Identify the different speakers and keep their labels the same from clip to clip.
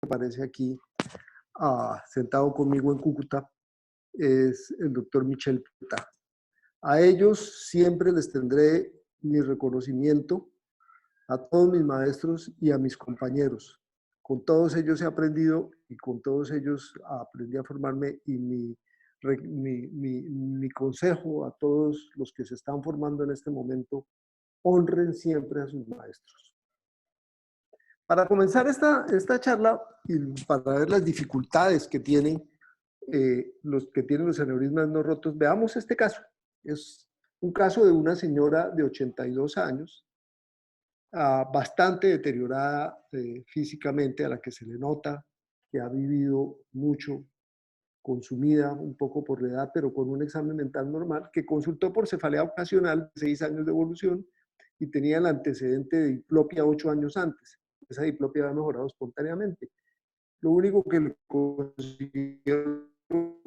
Speaker 1: aparece aquí sentado conmigo en Cúcuta es el doctor Michel Pita. A ellos siempre les tendré mi reconocimiento, a todos mis maestros y a mis compañeros. Con todos ellos he aprendido y con todos ellos aprendí a formarme y mi consejo a todos los que se están formando en este momento, honren siempre a sus maestros. Para comenzar esta charla y para ver las dificultades que tienen los aneurismas no rotos, veamos este caso. Es un caso de una señora de 82 años, bastante deteriorada físicamente, a la que se le nota que ha vivido mucho, consumida un poco por la edad, pero con un examen mental normal, que consultó por cefalea ocasional, 6 años de evolución, y tenía el antecedente de diplopia 8 años antes. Esa diplopia había mejorado espontáneamente. Lo único que le consiguieron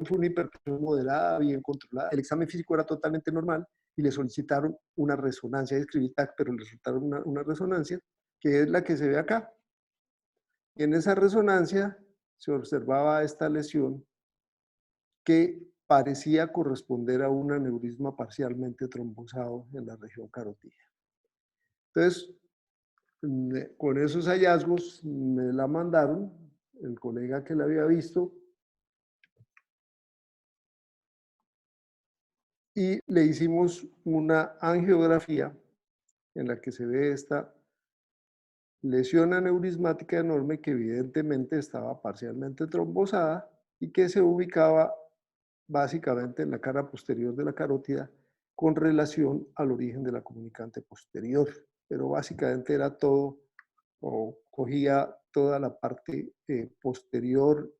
Speaker 1: fue una hipertensión moderada, bien controlada. El examen físico era totalmente normal y le solicitaron una resonancia, escribí TAC, pero le solicitaron una resonancia, que es la que se ve acá. Y en esa resonancia se observaba esta lesión que parecía corresponder a un aneurisma parcialmente trombosado en la región carotídea. Entonces, con esos hallazgos me la mandaron, el colega que la había visto, y le hicimos una angiografía en la que se ve esta lesión aneurismática enorme que evidentemente estaba parcialmente trombosada y que se ubicaba básicamente en la cara posterior de la carótida con relación al origen de la comunicante posterior, pero básicamente era todo, o cogía toda la parte posterior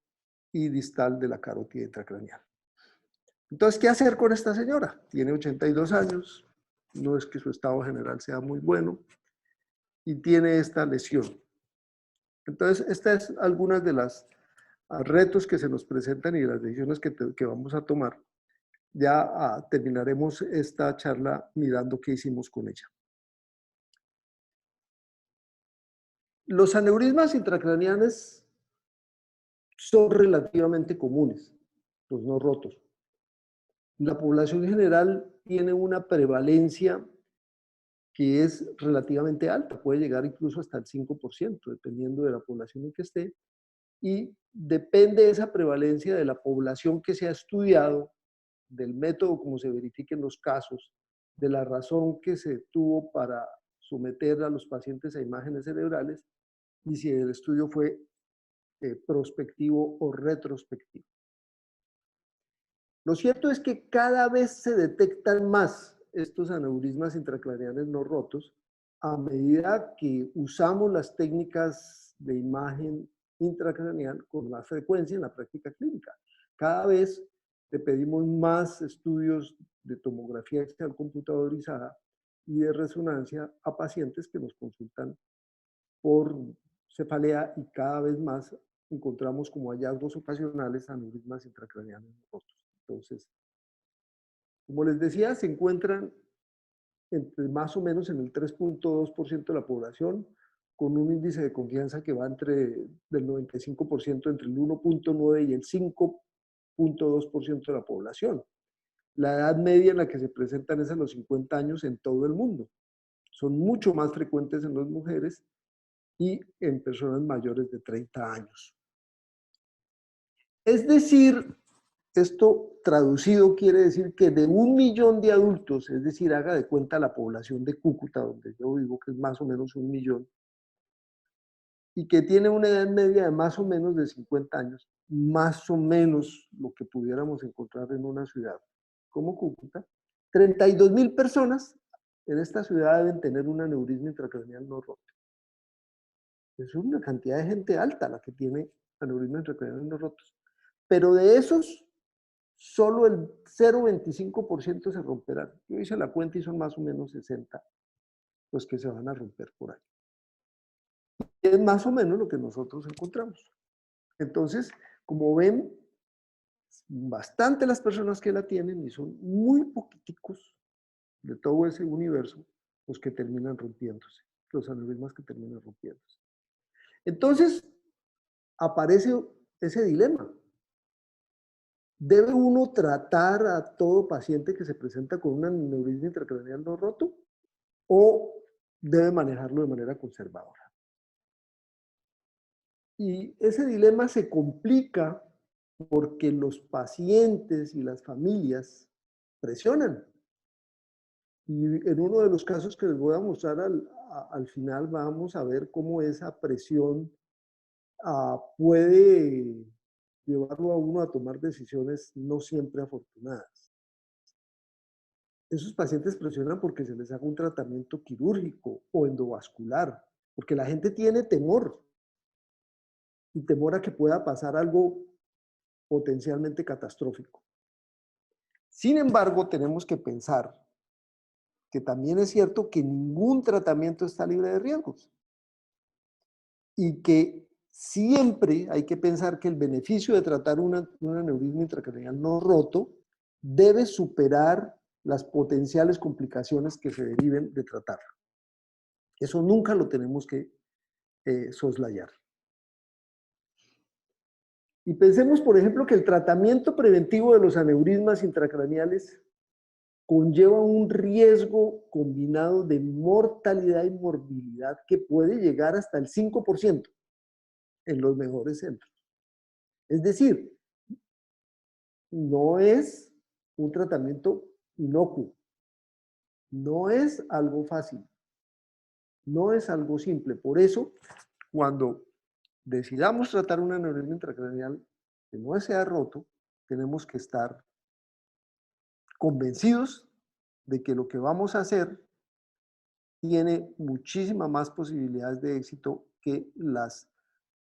Speaker 1: y distal de la carótida intracraneal. Entonces, ¿qué hacer con esta señora? Tiene 82 años, no es que su estado general sea muy bueno, y tiene esta lesión. Entonces, estas es algunas de las retos que se nos presentan y de las decisiones que vamos a tomar. Ya terminaremos esta charla mirando qué hicimos con ella. Los aneurismas intracraneales son relativamente comunes, los no rotos. La población general tiene una prevalencia que es relativamente alta, puede llegar incluso hasta el 5%, dependiendo de la población en que esté, y depende de esa prevalencia de la población que se ha estudiado, del método como se verifiquen los casos, de la razón que se tuvo para someter a los pacientes a imágenes cerebrales y si el estudio fue prospectivo o retrospectivo. Lo cierto es que cada vez se detectan más estos aneurismas intracraneales no rotos a medida que usamos las técnicas de imagen intracraneal con más frecuencia en la práctica clínica. Cada vez le pedimos más estudios de tomografía axial computadorizada y de resonancia a pacientes que nos consultan por cefalea y cada vez más encontramos como hallazgos ocasionales aneurismas intracraneales no rotos. Entonces, como les decía, se encuentran entre más o menos en el 3.2% de la población, con un índice de confianza que va del 95% entre el 1.9 y el 5.2% de la población. La edad media en la que se presentan es a los 50 años en todo el mundo. Son mucho más frecuentes en las mujeres y en personas mayores de 30 años. Es decir, esto traducido quiere decir que de 1 millón de adultos, es decir, haga de cuenta la población de Cúcuta, donde yo vivo, que es más o menos 1 millón, y que tiene una edad media de más o menos de 50 años, más o menos lo que pudiéramos encontrar en una ciudad como Cúcuta, 32.000 personas en esta ciudad deben tener un aneurisma intracraneal no roto. Es una cantidad de gente alta la que tiene aneurismas intracraneales no rotos. Pero de esos, solo el 0,25% se romperán. Yo hice la cuenta y son más o menos 60 los que se van a romper por ahí. Es más o menos lo que nosotros encontramos. Entonces, como ven, bastante las personas que la tienen y son muy poquiticos de todo ese universo los que terminan rompiéndose, los aneurismas que terminan rompiéndose. Entonces, aparece ese dilema. ¿Debe uno tratar a todo paciente que se presenta con un aneurisma intracraneal no roto o debe manejarlo de manera conservadora? Y ese dilema se complica porque los pacientes y las familias presionan. Y en uno de los casos que les voy a mostrar al final vamos a ver cómo esa presión puede llevarlo a uno a tomar decisiones no siempre afortunadas. Esos pacientes presionan porque se les haga un tratamiento quirúrgico o endovascular, porque la gente tiene temor y temor a que pueda pasar algo potencialmente catastrófico. Sin embargo, tenemos que pensar que también es cierto que ningún tratamiento está libre de riesgos y que siempre hay que pensar que el beneficio de tratar un aneurisma intracraneal no roto debe superar las potenciales complicaciones que se deriven de tratarlo. Eso nunca lo tenemos que soslayar. Y pensemos, por ejemplo, que el tratamiento preventivo de los aneurismas intracraneales conlleva un riesgo combinado de mortalidad y morbilidad que puede llegar hasta el 5% en los mejores centros. Es decir, no es un tratamiento inocuo, no es algo fácil, no es algo simple. Por eso, cuando decidamos tratar un aneurisma intracraneal que no sea roto, tenemos que estar convencidos de que lo que vamos a hacer tiene muchísimas más posibilidades de éxito que las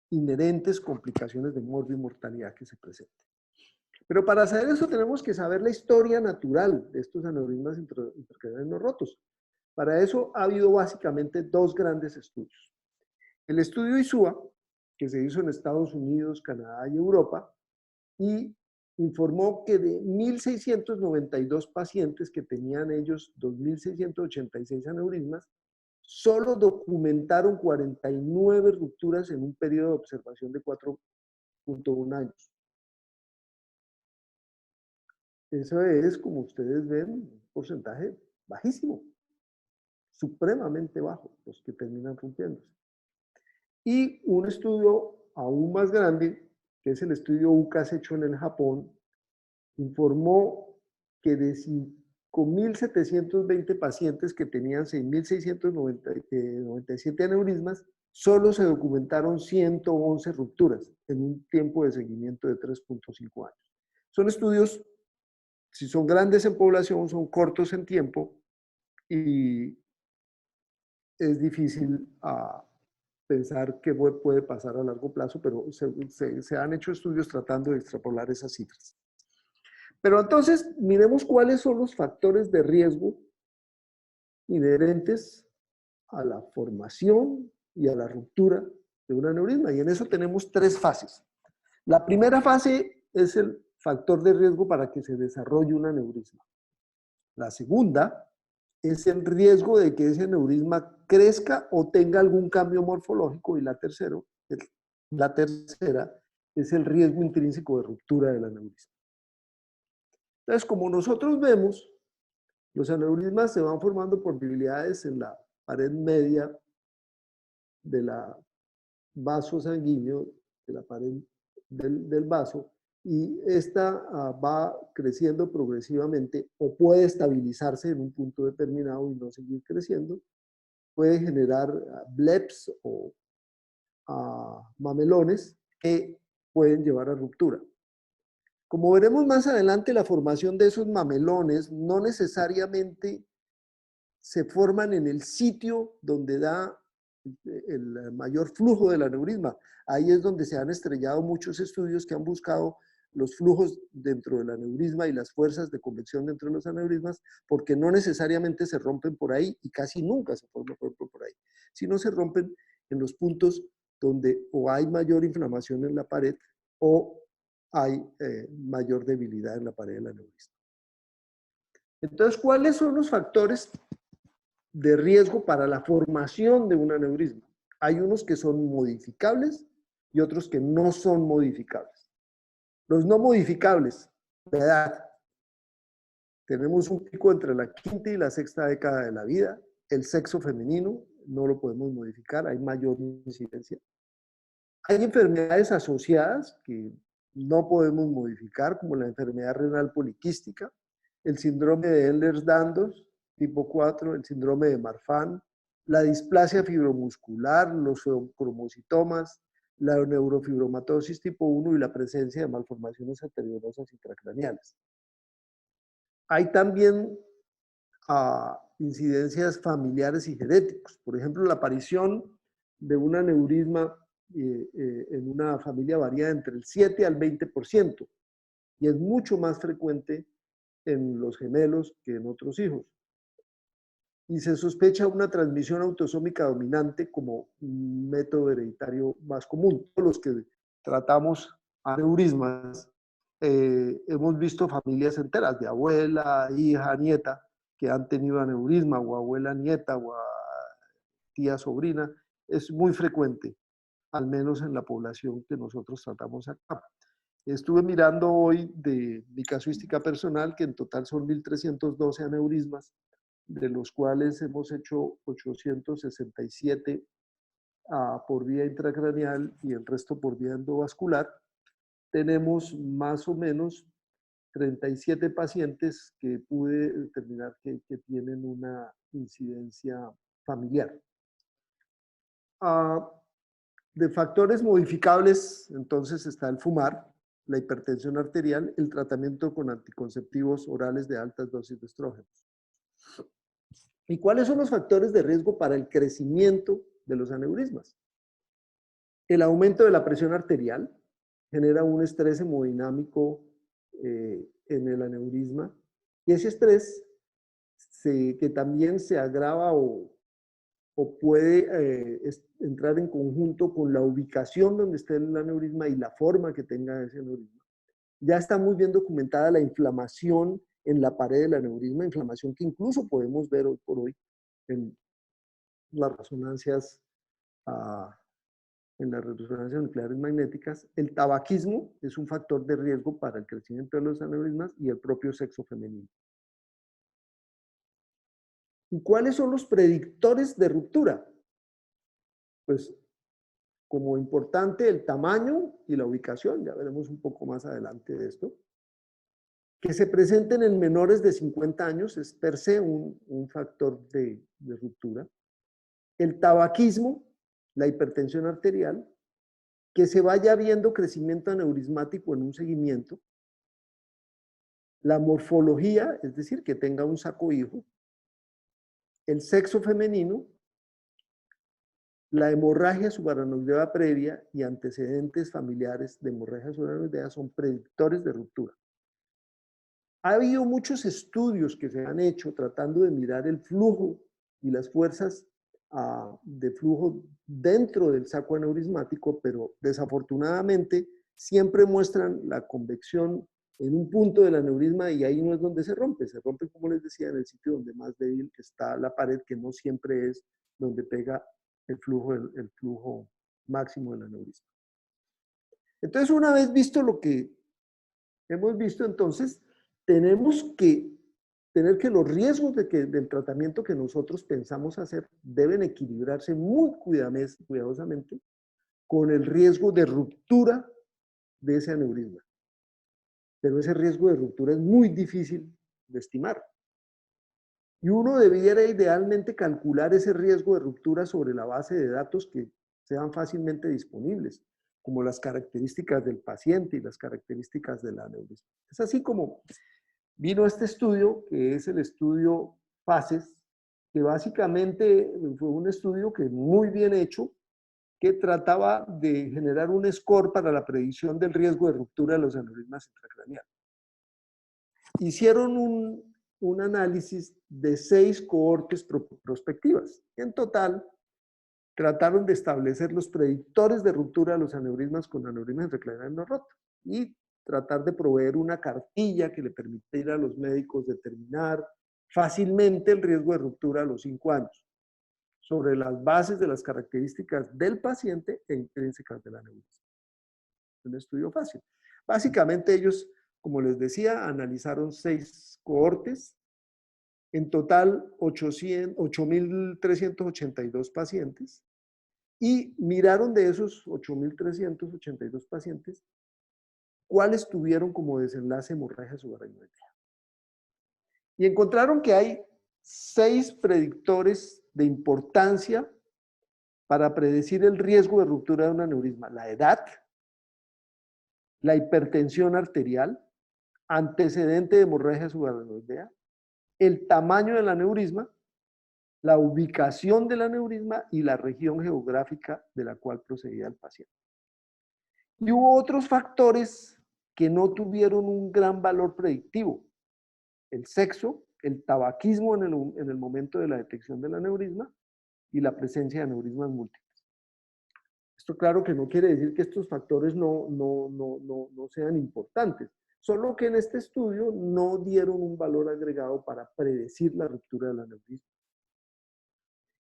Speaker 1: inherentes complicaciones de morbo y mortalidad que se presenten. Pero para saber eso tenemos que saber la historia natural de estos aneurismas intracraneales no rotos. Para eso ha habido básicamente dos grandes estudios. El estudio ISUA, que se hizo en Estados Unidos, Canadá y Europa, y informó que de 1.692 pacientes que tenían ellos 2.686 aneurismas, solo documentaron 49 rupturas en un periodo de observación de 4.1 años. Eso es, como ustedes ven, un porcentaje bajísimo, supremamente bajo, los que terminan rompiéndose. Y un estudio aún más grande, que es el estudio UCAS hecho en el Japón, informó que de 5.720 pacientes que tenían 6.697 aneurismas, solo se documentaron 111 rupturas en un tiempo de seguimiento de 3.5 años. Son estudios, si son grandes en población, son cortos en tiempo y es difícil pensar qué puede pasar a largo plazo, pero se han hecho estudios tratando de extrapolar esas cifras. Pero entonces, miremos cuáles son los factores de riesgo inherentes a la formación y a la ruptura de un aneurisma. Y en eso tenemos tres fases. La primera fase es el factor de riesgo para que se desarrolle un aneurisma. La segunda es el riesgo de que ese aneurisma crezca o tenga algún cambio morfológico. Y la tercera es el riesgo intrínseco de ruptura del aneurisma. Entonces, como nosotros vemos, los aneurismas se van formando por debilidades en la pared media de la vaso sanguíneo, de la pared del vaso, y esta va creciendo progresivamente o puede estabilizarse en un punto determinado y no seguir creciendo. Puede generar bleps o mamelones que pueden llevar a ruptura. Como veremos más adelante, la formación de esos mamelones no necesariamente se forman en el sitio donde da el mayor flujo del aneurisma. Ahí es donde se han estrellado muchos estudios que han buscado los flujos dentro del aneurisma y las fuerzas de convección dentro de los aneurismas, porque no necesariamente se rompen por ahí y casi nunca se forman por ahí, sino se rompen en los puntos donde o hay mayor inflamación en la pared o hay mayor debilidad en la pared del aneurisma. Entonces, ¿cuáles son los factores de riesgo para la formación de un aneurisma? Hay unos que son modificables y otros que no son modificables. Los no modificables, la edad. Tenemos un pico entre la quinta y la sexta década de la vida. El sexo femenino no lo podemos modificar, hay mayor incidencia. Hay enfermedades asociadas que no podemos modificar, como la enfermedad renal poliquística, el síndrome de Ehlers-Danlos, tipo 4, el síndrome de Marfan, la displasia fibromuscular, los cromocitomas, la neurofibromatosis tipo 1 y la presencia de malformaciones arteriovenosas intracraneales. Hay también incidencias familiares y genéticas. Por ejemplo, la aparición de un aneurisma en una familia varía entre el 7 al 20% y es mucho más frecuente en los gemelos que en otros hijos. Y se sospecha una transmisión autosómica dominante como un método hereditario más común. Todos los que tratamos aneurismas, hemos visto familias enteras de abuela, hija, nieta, que han tenido aneurisma, o abuela, nieta, o tía, sobrina. Es muy frecuente, al menos en la población que nosotros tratamos acá. Estuve mirando hoy de mi casuística personal, que en total son 1.312 aneurismas, de los cuales hemos hecho 867 por vía intracraneal y el resto por vía endovascular. Tenemos más o menos 37 pacientes que pude determinar que tienen una incidencia familiar. De factores modificables, entonces está el fumar, la hipertensión arterial, el tratamiento con anticonceptivos orales de altas dosis de estrógenos. ¿Y cuáles son los factores de riesgo para el crecimiento de los aneurismas? El aumento de la presión arterial genera un estrés hemodinámico en el aneurisma, y ese estrés que también se agrava o puede entrar en conjunto con la ubicación donde esté el aneurisma y la forma que tenga ese aneurisma. Ya está muy bien documentada la inflamación en la pared del aneurisma, inflamación que incluso podemos ver hoy por hoy en las resonancias, en las resonancias nucleares magnéticas. El tabaquismo es un factor de riesgo para el crecimiento de los aneurismas y el propio sexo femenino. ¿Y cuáles son los predictores de ruptura? Pues como importante el tamaño y la ubicación, ya veremos un poco más adelante de esto. Que se presenten en menores de 50 años es per se un factor de ruptura. El tabaquismo, la hipertensión arterial, que se vaya viendo crecimiento aneurismático en un seguimiento. La morfología, es decir, que tenga un saco hijo. El sexo femenino, la hemorragia subaranoidea previa y antecedentes familiares de hemorragia subaranoidea son predictores de ruptura. Ha habido muchos estudios que se han hecho tratando de mirar el flujo y las fuerzas de flujo dentro del saco aneurismático, pero desafortunadamente siempre muestran la convección en un punto del aneurisma y ahí no es donde se rompe, como les decía, en el sitio donde más débil está la pared, que no siempre es donde pega el flujo máximo del aneurisma. Entonces, una vez visto lo que hemos visto, entonces, tenemos que tener que los riesgos del tratamiento que nosotros pensamos hacer deben equilibrarse muy cuidadosamente con el riesgo de ruptura de ese aneurisma. Pero ese riesgo de ruptura es muy difícil de estimar. Y uno debiera idealmente calcular ese riesgo de ruptura sobre la base de datos que sean fácilmente disponibles, como las características del paciente y las características del aneurisma. Es así como vino este estudio, que es el estudio FACES, que básicamente fue un estudio que muy bien hecho, que trataba de generar un score para la predicción del riesgo de ruptura de los aneurismas intracraneales. Hicieron un análisis de 6 cohortes prospectivas. En total, trataron de establecer los predictores de ruptura de los aneurismas con aneurismas intracraneales no rotos y tratar de proveer una cartilla que le permitiera a los médicos determinar fácilmente el riesgo de ruptura a los 5 años. sobre las bases de las características del paciente e intrínsecas del aneurisma. Un estudio fácil. Básicamente ellos, como les decía, analizaron 6 cohortes, en total 8.382 pacientes, y miraron de esos 8.382 pacientes cuáles tuvieron como desenlace hemorragia subarachnoidea. Y encontraron que hay 6 predictores de importancia para predecir el riesgo de ruptura de un aneurisma: la edad, la hipertensión arterial, antecedente de hemorragia subarachnoidea, el tamaño del aneurisma, la ubicación del aneurisma y la región geográfica de la cual procedía el paciente. Y hubo otros factores que no tuvieron un gran valor predictivo: el sexo, el tabaquismo en el momento de la detección del aneurisma y la presencia de aneurismas múltiples. Esto claro que no quiere decir que estos factores no sean importantes, solo que en este estudio no dieron un valor agregado para predecir la ruptura del aneurisma.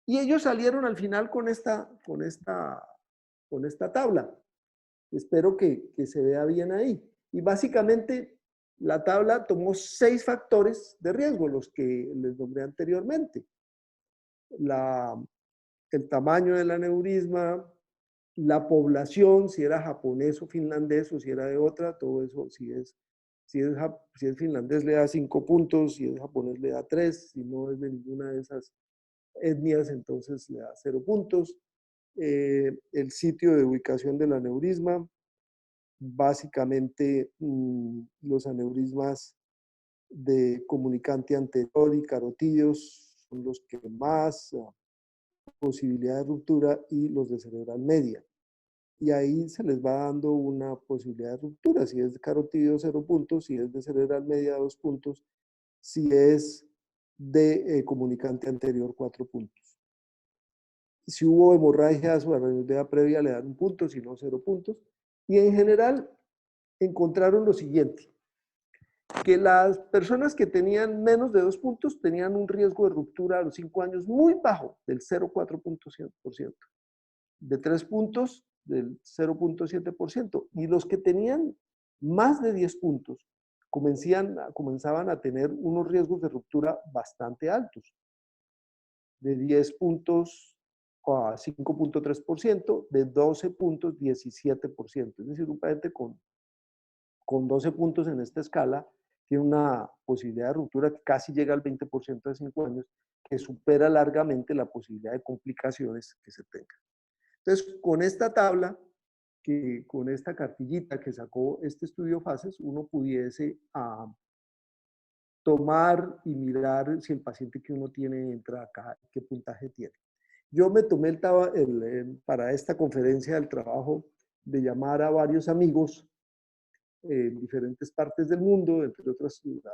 Speaker 1: Y ellos salieron al final con esta tabla. Espero que se vea bien ahí. Y básicamente la tabla tomó 6 factores de riesgo, los que les nombré anteriormente: el tamaño del aneurisma, la población, si era japonés o finlandés o si era de otra, todo eso. Si es finlandés le da 5 puntos, si es japonés le da 3, si no es de ninguna de esas etnias entonces le da 0 puntos. El sitio de ubicación del aneurisma, básicamente los aneurismas de comunicante anterior y carotídeos son los que más posibilidad de ruptura, y los de cerebral media. Y ahí se les va dando una posibilidad de ruptura: si es de carotídeo 0 puntos, si es de cerebral media 2 puntos, si es de comunicante anterior 4 puntos. Si hubo hemorragia subarachnoidea previa le dan 1 punto, si no 0 puntos. Y en general encontraron lo siguiente: que las personas que tenían menos de 2 puntos tenían un riesgo de ruptura a los 5 años muy bajo, del 0,4%. De 3 puntos, del 0,7%. Y los que tenían más de 10 puntos comenzaban a tener unos riesgos de ruptura bastante altos, de 10 puntos a 5,3%, de 12 puntos 17%. Es decir, un paciente con 12 puntos en esta escala tiene una posibilidad de ruptura que casi llega al 20% de 5 años, que supera largamente la posibilidad de complicaciones que se tengan. Entonces, con esta tabla, con esta cartillita que sacó este estudio fases, uno pudiese tomar y mirar si el paciente que uno tiene entra acá, qué puntaje tiene. Yo me tomé para esta conferencia del trabajo de llamar a varios amigos en diferentes partes del mundo, entre otras a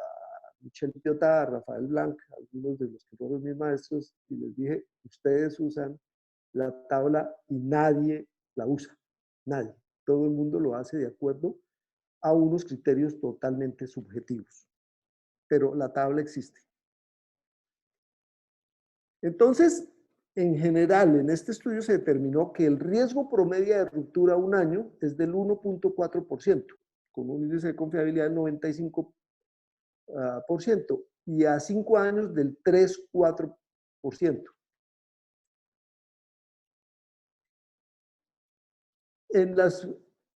Speaker 1: Michel Piotá, Rafael Blanc, algunos de los que fueron mis maestros, y les dije: ustedes usan la tabla y nadie la usa, nadie. Todo el mundo lo hace de acuerdo a unos criterios totalmente subjetivos, pero la tabla existe. Entonces, en general, en este estudio se determinó que el riesgo promedio de ruptura a un año es del 1,4%, con un índice de confiabilidad del 95%, y a 5 años del 3,4%. En las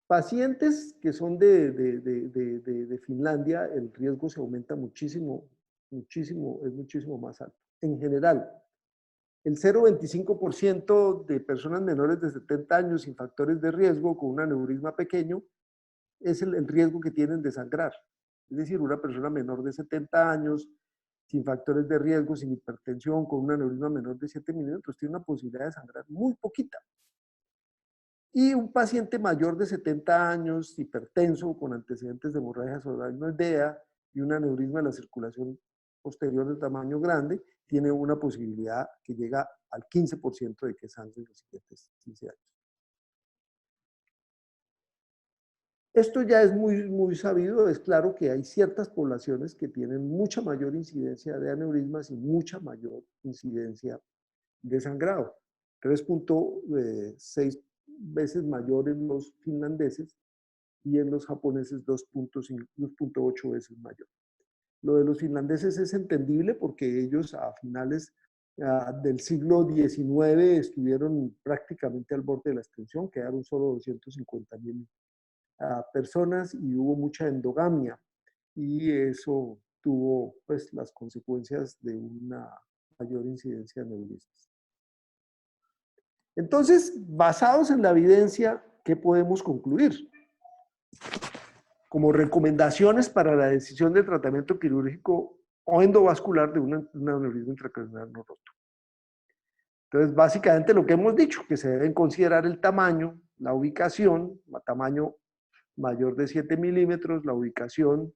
Speaker 1: pacientes que son de Finlandia, el riesgo se aumenta muchísimo, muchísimo, es muchísimo más alto. En general, el 0,25% de personas menores de 70 años sin factores de riesgo con un aneurisma pequeño es el riesgo que tienen de sangrar. Es decir, una persona menor de 70 años sin factores de riesgo, sin hipertensión, con un aneurisma menor de 7 milímetros, tiene una posibilidad de sangrar muy poquita. Y un paciente mayor de 70 años, hipertenso, con antecedentes de hemorragia subarachnoidea y un aneurisma de la circulación posterior de tamaño grande, tiene una posibilidad que llega al 15% de que sangre en los siguientes 15 años. Esto ya es muy sabido. Es claro que hay ciertas poblaciones que tienen mucha mayor incidencia de aneurismas y mucha mayor incidencia de sangrado, 3.6 veces mayor en los finlandeses y en los japoneses 2.8 veces mayor. Lo de los finlandeses es entendible porque ellos a finales del siglo XIX estuvieron prácticamente al borde de la extinción, quedaron solo 250.000 personas y hubo mucha endogamia y eso tuvo pues las consecuencias de una mayor incidencia de neurismas. Entonces, basados en la evidencia, ¿qué podemos concluir? Como recomendaciones para la decisión de tratamiento quirúrgico o endovascular de un aneurisma intracraneal no roto. Entonces, básicamente lo que hemos dicho, que se deben considerar el tamaño, la ubicación, tamaño mayor de 7 milímetros, la ubicación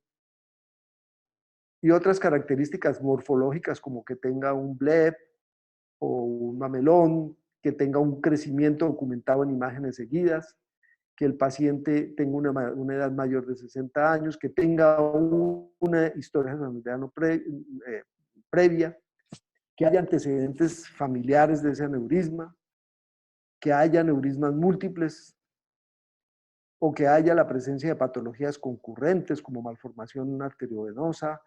Speaker 1: y otras características morfológicas como que tenga un bleb o un mamelón, que tenga un crecimiento documentado en imágenes seguidas, que el paciente tenga una edad mayor de 60 años, que tenga una historia familiar previa, que haya antecedentes familiares de ese aneurisma, que haya aneurismas múltiples o que haya la presencia de patologías concurrentes como malformación arteriovenosa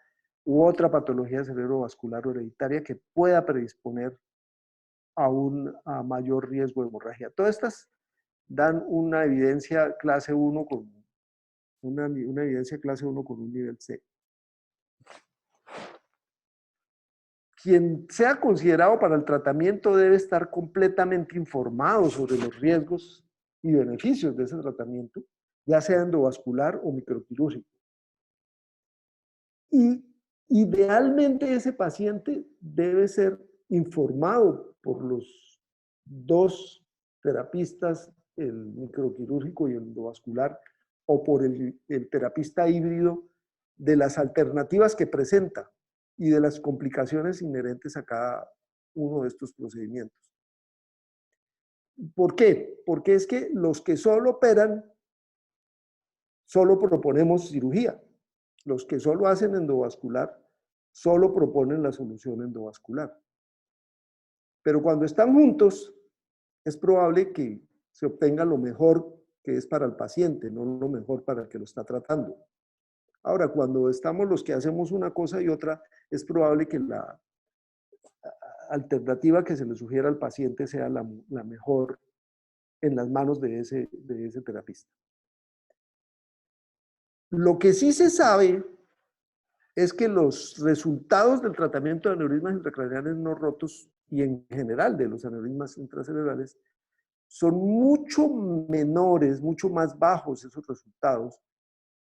Speaker 1: u otra patología cerebrovascular hereditaria que pueda predisponer a mayor riesgo de hemorragia. Todas estas dan una evidencia clase 1 con una evidencia clase 1 con un nivel C. Quien sea considerado para el tratamiento debe estar completamente informado sobre los riesgos y beneficios de ese tratamiento, ya sea endovascular o microquirúrgico. Y idealmente ese paciente debe ser informado por los dos terapistas, el microquirúrgico y el endovascular, o por el terapista híbrido, de las alternativas que presenta y de las complicaciones inherentes a cada uno de estos procedimientos. ¿Por qué? Porque es que los que solo operan, solo proponemos cirugía. Los que solo hacen endovascular, solo proponen la solución endovascular. Pero cuando están juntos, es probable que se obtenga lo mejor que es para el paciente, no lo mejor para el que lo está tratando. Ahora, cuando estamos los que hacemos una cosa y otra, es probable que la alternativa que se le sugiera al paciente sea la mejor en las manos de ese terapista. Lo que sí se sabe es que los resultados del tratamiento de aneurismas intracraneales no rotos y en general de los aneurismas intracerebrales son mucho menores, mucho más bajos esos resultados,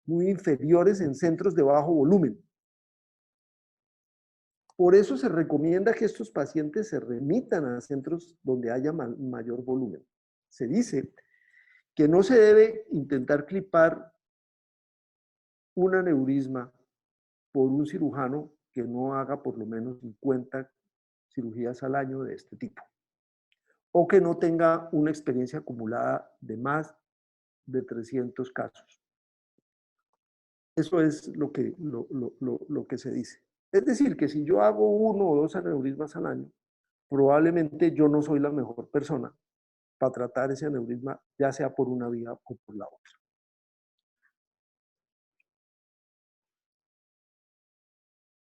Speaker 1: muy inferiores en centros de bajo volumen. Por eso se recomienda que estos pacientes se remitan a centros donde haya mayor volumen. Se dice que no se debe intentar clipar un aneurisma por un cirujano que no haga por lo menos 50 cirugías al año de este tipo, o que no tenga una experiencia acumulada de más de 300 casos. Eso es lo que se dice. Es decir, que si yo hago 1 o 2 aneurismas al año, probablemente yo no soy la mejor persona para tratar ese aneurisma, ya sea por una vía o por la otra.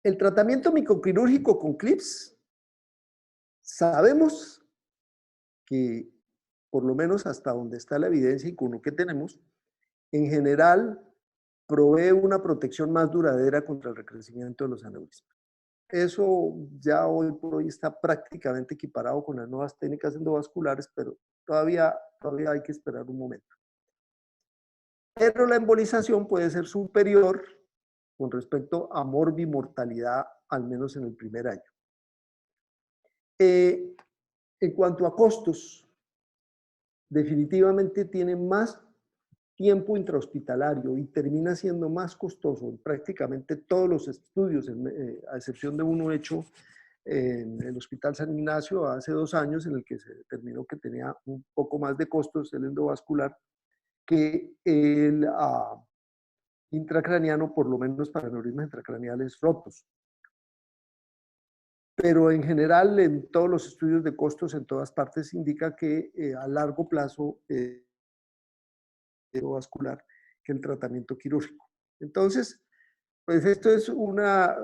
Speaker 1: El tratamiento microquirúrgico con clips, sabemos que, por lo menos hasta donde está la evidencia y con lo que tenemos, en general provee una protección más duradera contra el recrecimiento de los aneurismas. Eso ya hoy por hoy está prácticamente equiparado con las nuevas técnicas endovasculares, pero todavía hay que esperar un momento. Pero la embolización puede ser superior con respecto a morbimortalidad, al menos en el primer año. En cuanto a costos, definitivamente tiene más tiempo intrahospitalario y termina siendo más costoso en prácticamente todos los estudios, a excepción de uno hecho en el Hospital San Ignacio hace 2 años, en el que se determinó que tenía un poco más de costos el endovascular que el intracraniano, por lo menos para aneurismas intracraneales rotos. pero en general en todos los estudios de costos en todas partes indica que a largo plazo vascular que el tratamiento quirúrgico. Entonces, pues esto es una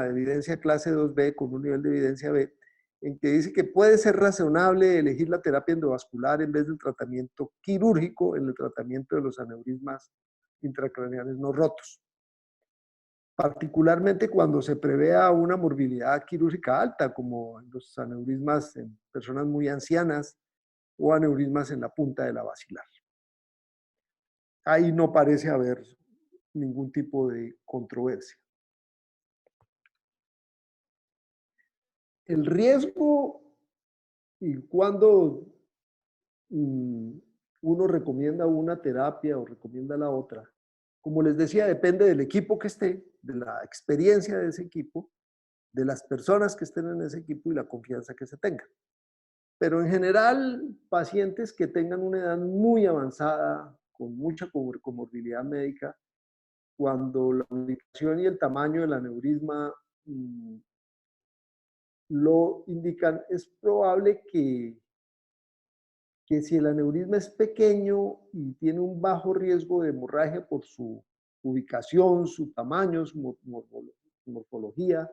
Speaker 1: evidencia clase 2B con un nivel de evidencia B, en que dice que puede ser razonable elegir la terapia endovascular en vez del tratamiento quirúrgico en el tratamiento de los aneurismas intracraneales no rotos, particularmente cuando se prevea una morbilidad quirúrgica alta, como los aneurismas en personas muy ancianas o aneurismas en la punta de la basilar. Ahí no parece haber ningún tipo de controversia. El riesgo y cuando uno recomienda una terapia o recomienda la otra, como les decía, depende del equipo que esté, de la experiencia de ese equipo, de las personas que estén en ese equipo y la confianza que se tenga. Pero en general, pacientes que tengan una edad muy avanzada, con mucha comorbilidad médica, cuando la ubicación y el tamaño del aneurisma lo indican, es probable que si el aneurisma es pequeño y tiene un bajo riesgo de hemorragia por su ubicación, su tamaño, su morfología,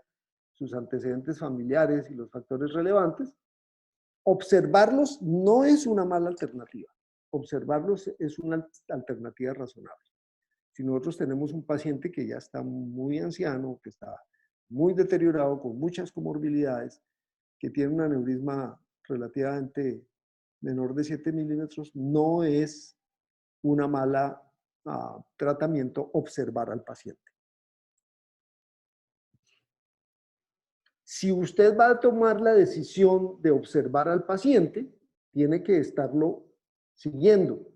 Speaker 1: sus antecedentes familiares y los factores relevantes, observarlos no es una mala alternativa. Observarlos es una alternativa razonable. Si nosotros tenemos un paciente que ya está muy anciano, que está muy deteriorado, con muchas comorbilidades, que tiene un aneurisma relativamente menor de 7 milímetros, no es una mala tratamiento observar al paciente. Si usted va a tomar la decisión de observar al paciente, tiene que estarlo siguiendo.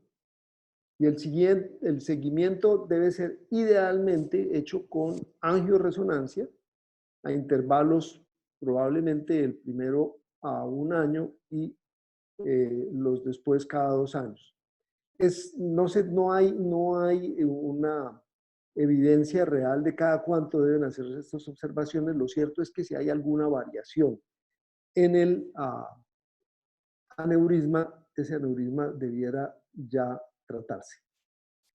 Speaker 1: Y el seguimiento debe ser idealmente hecho con angioresonancia a intervalos, probablemente el primero a 1 año y los después cada 2 años. No hay una evidencia real de cada cuánto deben hacerse estas observaciones. Lo cierto es que si hay alguna variación en el aneurisma, ese aneurisma debiera ya tratarse.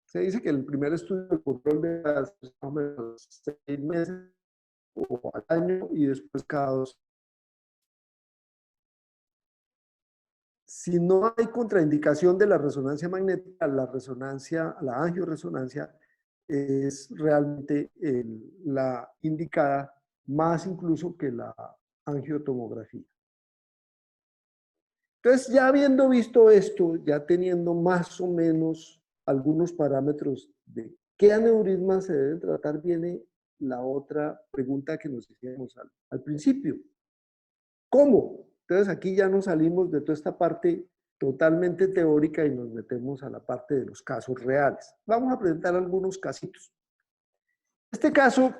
Speaker 1: Se dice que el primer estudio de control de más o menos 6 meses o al año y después cada 2 años. Si no hay contraindicación de la resonancia magnética, la angioresonancia es realmente la indicada, más incluso que la angiotomografía. Entonces, ya habiendo visto esto, ya teniendo más o menos algunos parámetros de qué aneurismas se deben tratar, viene la otra pregunta que nos hicimos al principio. ¿Cómo? Entonces aquí ya nos salimos de toda esta parte totalmente teórica y nos metemos a la parte de los casos reales. Vamos a presentar algunos casitos. Este caso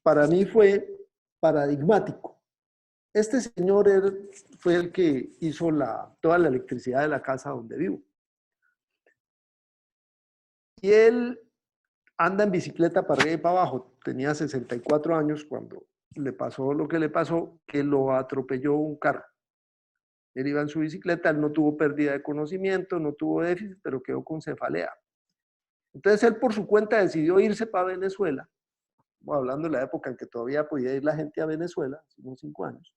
Speaker 1: para mí fue paradigmático. Este señor fue el que hizo toda la electricidad de la casa donde vivo. Y él anda en bicicleta para arriba y para abajo. Tenía 64 años cuando le pasó lo que le pasó, que lo atropelló un carro. Él iba en su bicicleta, él no tuvo pérdida de conocimiento, no tuvo déficit, pero quedó con cefalea. Entonces él por su cuenta decidió irse para Venezuela, hablando de la época en que todavía podía ir la gente a Venezuela, hace unos 5 años,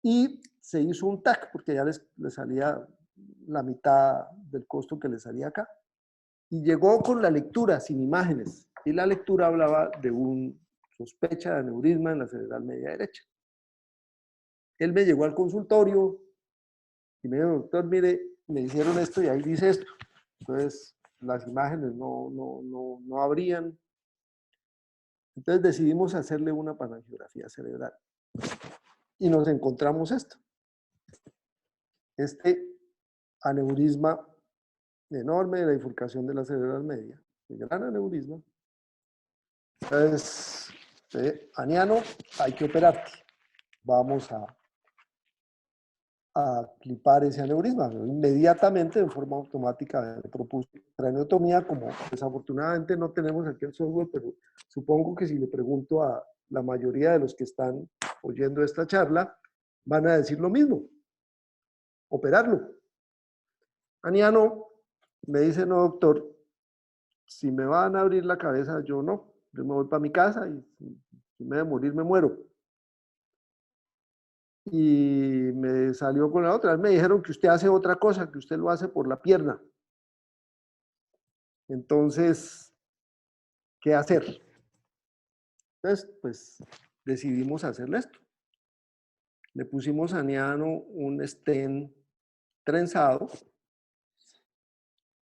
Speaker 1: y se hizo un TAC, porque ya le salía la mitad del costo que le salía acá. Y llegó con la lectura, sin imágenes, y la lectura hablaba de un sospecha de aneurisma en la cerebral media derecha. Él me llegó al consultorio y me dijo, doctor, mire, me hicieron esto y ahí dice esto. Entonces, las imágenes no abrían. Entonces decidimos hacerle una panangiografía cerebral. Y nos encontramos esto. Este aneurisma enorme de la bifurcación de la cerebral media. El gran aneurisma. Entonces, Aniano, hay que operarte. Vamos a clipar ese aneurisma. Inmediatamente, de forma automática, le propuse craneotomía, como desafortunadamente no tenemos aquí el software, pero supongo que si le pregunto a la mayoría de los que están oyendo esta charla van a decir lo mismo, operarlo. Aniano me dice, no, doctor, si me van a abrir la cabeza, yo no, yo me voy para mi casa y si me voy a morir, me muero. Y me salió con la otra, me dijeron que usted hace otra cosa, que usted lo hace por la pierna. Entonces, ¿qué hacer? Entonces, pues decidimos hacerle esto. Le pusimos a Niano un stent trenzado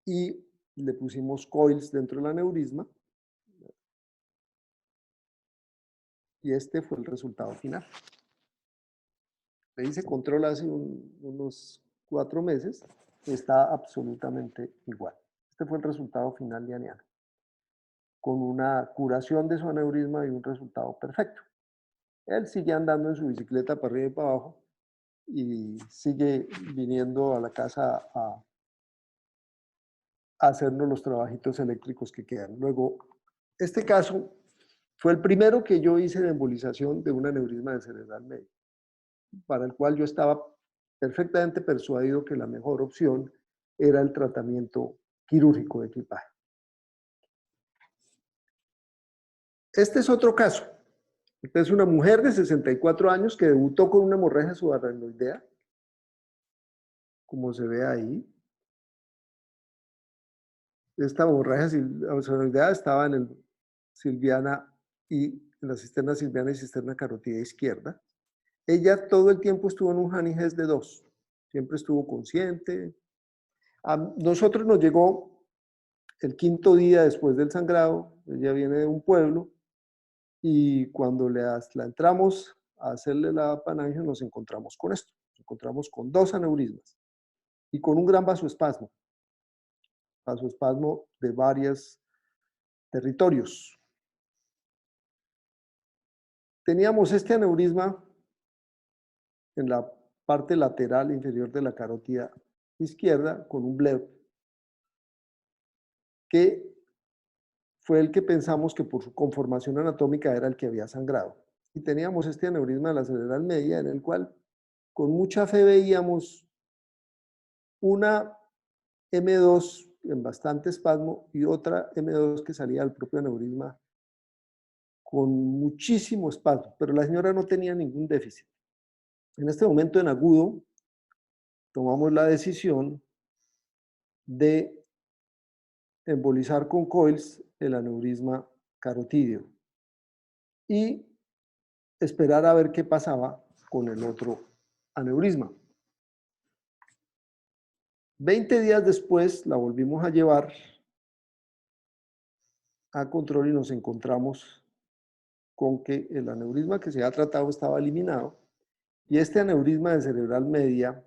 Speaker 1: y le pusimos coils dentro del aneurisma y este fue el resultado final. Le hice control hace unos 4 meses, está absolutamente igual. Este fue el resultado final de Aniano, con una curación de su aneurisma y un resultado perfecto. Él sigue andando en su bicicleta para arriba y para abajo y sigue viniendo a la casa a hacernos los trabajitos eléctricos que quedan. Luego, este caso fue el primero que yo hice de embolización de un aneurisma de cerebral medio, para el cual yo estaba perfectamente persuadido que la mejor opción era el tratamiento quirúrgico de equipaje. Este es otro caso. Esta es una mujer de 64 años que debutó con una hemorragia subaracnoidea, como se ve ahí. Esta hemorragia subaracnoidea estaba en el silviana y en la cisterna silviana y cisterna carótida izquierda. Ella todo el tiempo estuvo en un Hanighes de 2, siempre estuvo consciente. A nosotros nos llegó el 5.º día después del sangrado, ella viene de un pueblo, y cuando la entramos a hacerle la panangio nos encontramos con esto, nos encontramos con 2 aneurismas y con un gran vasoespasmo de varios territorios. Teníamos este aneurisma en la parte lateral inferior de la carótida izquierda con un bleb, que fue el que pensamos que por su conformación anatómica era el que había sangrado. Y teníamos este aneurisma de la cerebral media en el cual con mucha fe veíamos una M2 en bastante espasmo y otra M2 que salía del propio aneurisma con muchísimo espasmo, pero la señora no tenía ningún déficit. En este momento en agudo tomamos la decisión de embolizar con coils el aneurisma carotídeo y esperar a ver qué pasaba con el otro aneurisma. 20 días después la volvimos a llevar a control y nos encontramos con que el aneurisma que se había tratado estaba eliminado y este aneurisma de cerebral media,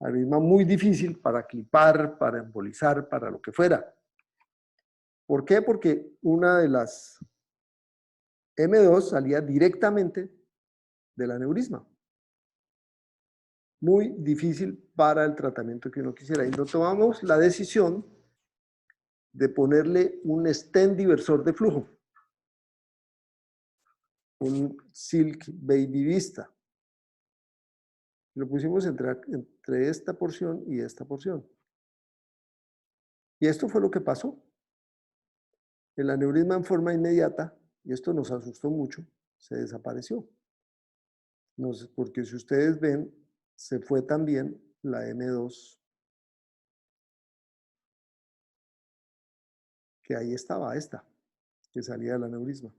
Speaker 1: aneurisma muy difícil para clipar, para embolizar, para lo que fuera. ¿Por qué? Porque una de las M2 salía directamente del aneurisma. Muy difícil para el tratamiento que uno quisiera. Y nos tomamos la decisión de ponerle un stent diversor de flujo, un Silk Baby Vista. Lo pusimos entre esta porción y esta porción. Y esto fue lo que pasó. El aneurisma en forma inmediata, y esto nos asustó mucho, se desapareció. Porque si ustedes ven, se fue también la M2, que ahí estaba esta, que salía del aneurisma.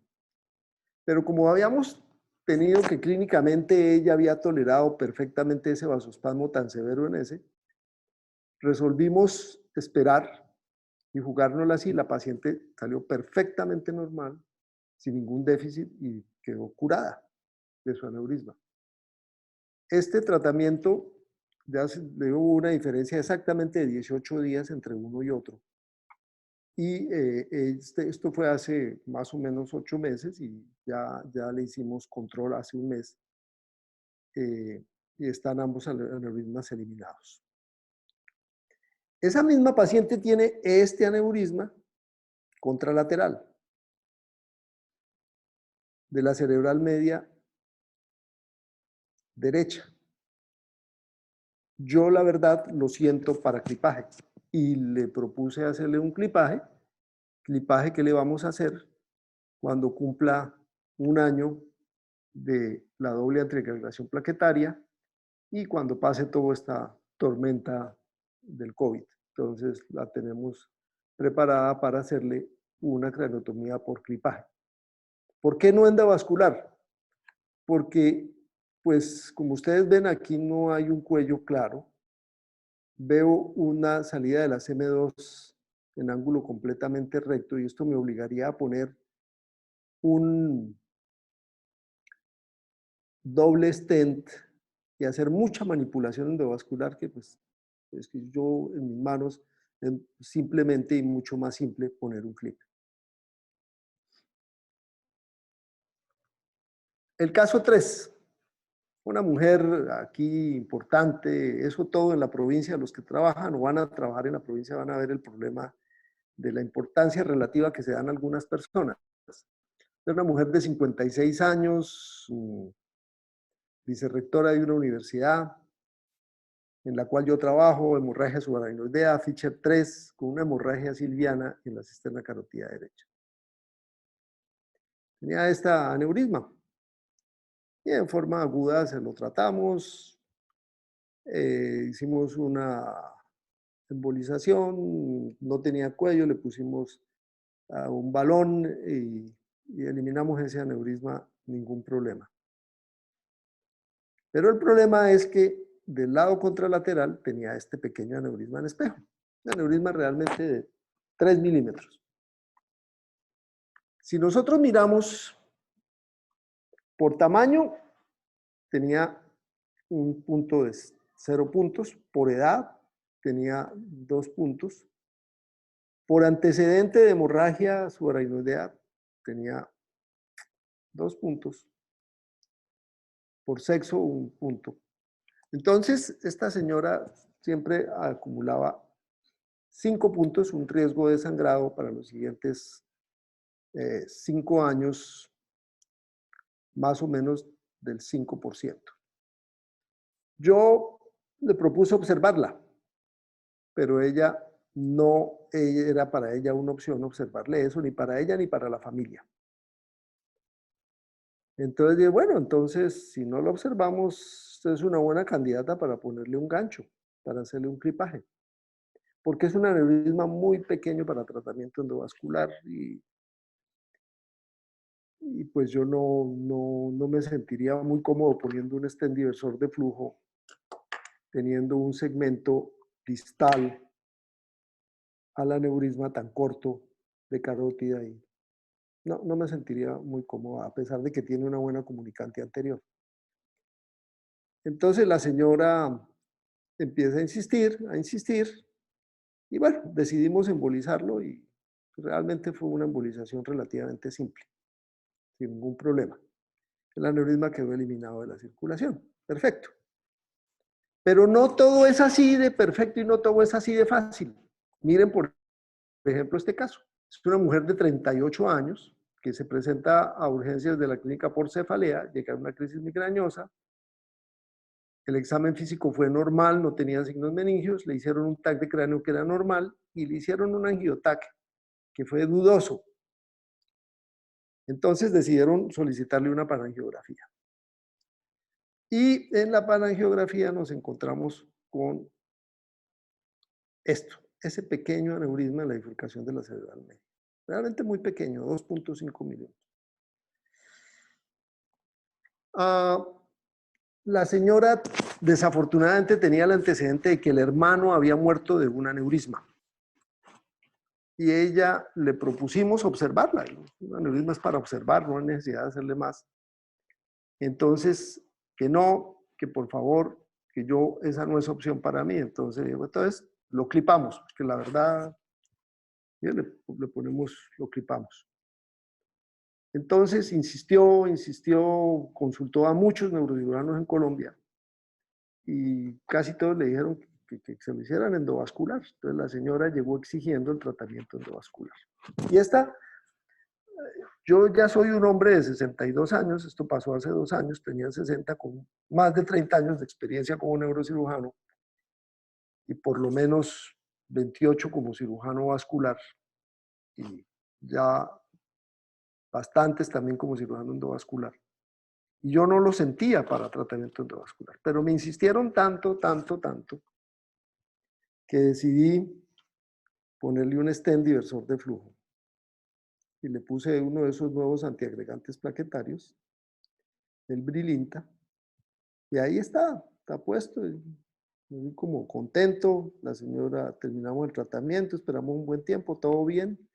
Speaker 1: Pero como habíamos tenido que clínicamente ella había tolerado perfectamente ese vasoespasmo tan severo en ese, resolvimos esperar y jugárnosla así. La paciente salió perfectamente normal, sin ningún déficit y quedó curada de su aneurisma. Este tratamiento ya hubo una diferencia exactamente de 18 días entre uno y otro. Y esto fue hace más o menos 8 meses y ya le hicimos control hace un mes. Y están ambos aneurismas eliminados. Esa misma paciente tiene este aneurisma contralateral. de la cerebral media derecha. Yo, la verdad, lo siento para clipaje y le propuse hacerle un clipaje que le vamos a hacer cuando cumpla un año de la doble antiagregación plaquetaria y cuando pase toda esta tormenta del COVID. Entonces la tenemos preparada para hacerle una craneotomía por clipaje. ¿Por qué no endovascular? Porque, pues, como ustedes ven, aquí no hay un cuello claro. Veo una salida de la M2 en ángulo completamente recto y esto me obligaría a poner un doble stent y hacer mucha manipulación endovascular que pues es que yo en mis manos simplemente y mucho más simple poner un clip. El caso 3, una mujer aquí importante, eso todo en la provincia, los que trabajan o van a trabajar en la provincia van a ver el problema de la importancia relativa que se dan algunas personas. Es una mujer de 56 años, vicerrectora de una universidad, en la cual yo trabajo, hemorragia subarachnoidea, Fischer 3, con una hemorragia silviana en la cisterna carótida derecha. Tenía esta aneurisma y en forma aguda se lo tratamos, hicimos una embolización, no tenía cuello, le pusimos un balón y eliminamos ese aneurisma, ningún problema. Pero el problema es que del lado contralateral tenía este pequeño aneurisma en espejo. Un aneurisma realmente de 3 milímetros. Si nosotros miramos por tamaño, tenía un punto de 0 puntos. Por edad, tenía 2 puntos. Por antecedente de hemorragia subarachnoidea, tenía 2 puntos. Por sexo, 1 punto. Entonces, esta señora siempre acumulaba 5 puntos, un riesgo de sangrado para los siguientes 5 años, más o menos del 5%. Yo le propuse observarla, pero ella no era para ella una opción observarle eso, ni para ella ni para la familia. Entonces dije, bueno, entonces si no lo observamos, usted es una buena candidata para ponerle un gancho, para hacerle un clipaje, porque es un aneurisma muy pequeño para tratamiento endovascular y pues yo no me sentiría muy cómodo poniendo un stent diversor de flujo, teniendo un segmento distal al aneurisma tan corto de carótida y no me sentiría muy cómoda, a pesar de que tiene una buena comunicante anterior. Entonces la señora empieza a insistir, y bueno, decidimos embolizarlo y realmente fue una embolización relativamente simple, sin ningún problema. El aneurisma quedó eliminado de la circulación. Perfecto. Pero no todo es así de perfecto y no todo es así de fácil. Miren, por ejemplo, este caso. Es una mujer de 38 años que se presenta a urgencias de la clínica por cefalea, llega a una crisis migrañosa. El examen físico fue normal, no tenía signos meningios, le hicieron un TAC de cráneo que era normal y le hicieron un angiotac que fue dudoso. Entonces decidieron solicitarle una panangiografía. Y en la panangiografía nos encontramos con esto, ese pequeño aneurisma en la bifurcación de la cerebral media. Realmente muy pequeño, 2.5 milímetros. La señora desafortunadamente tenía el antecedente de que el hermano había muerto de un aneurisma. Y ella le propusimos observarla. Un aneurisma es para observar, no hay necesidad de hacerle más. Entonces, que no, que por favor, que esa no es opción para mí. Entonces lo clipamos, que la verdad, le ponemos, lo clipamos. Entonces insistió, consultó a muchos neurocirujanos en Colombia y casi todos le dijeron que se lo hicieran endovascular. Entonces la señora llegó exigiendo el tratamiento endovascular. Y esta Yo ya soy un hombre de 62 años, esto pasó hace 2 años, tenía 60, con más de 30 años de experiencia como neurocirujano y por lo menos 28 como cirujano vascular y ya bastantes también como cirujano endovascular. Y yo no lo sentía para tratamiento endovascular, pero me insistieron tanto, tanto, tanto, que decidí ponerle un stent diversor de flujo. Y le puse uno de esos nuevos antiagregantes plaquetarios, el Brilinta, y ahí está puesto. Muy como contento, la señora terminamos el tratamiento, esperamos un buen tiempo, todo bien.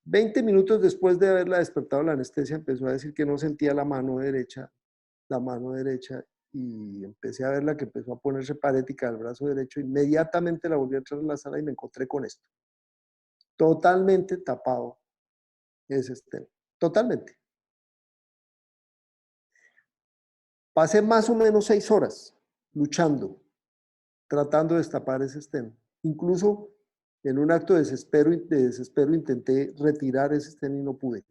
Speaker 1: 20 minutos después de haberla despertado la anestesia, empezó a decir que no sentía la mano derecha, y empecé a verla que empezó a ponerse parética del brazo derecho. Inmediatamente la volví a entrar en la sala y me encontré con esto. Totalmente tapado ese stent. Totalmente. Pasé más o menos 6 horas luchando, tratando de destapar ese stent. Incluso en un acto de desespero intenté retirar ese stent y no pude.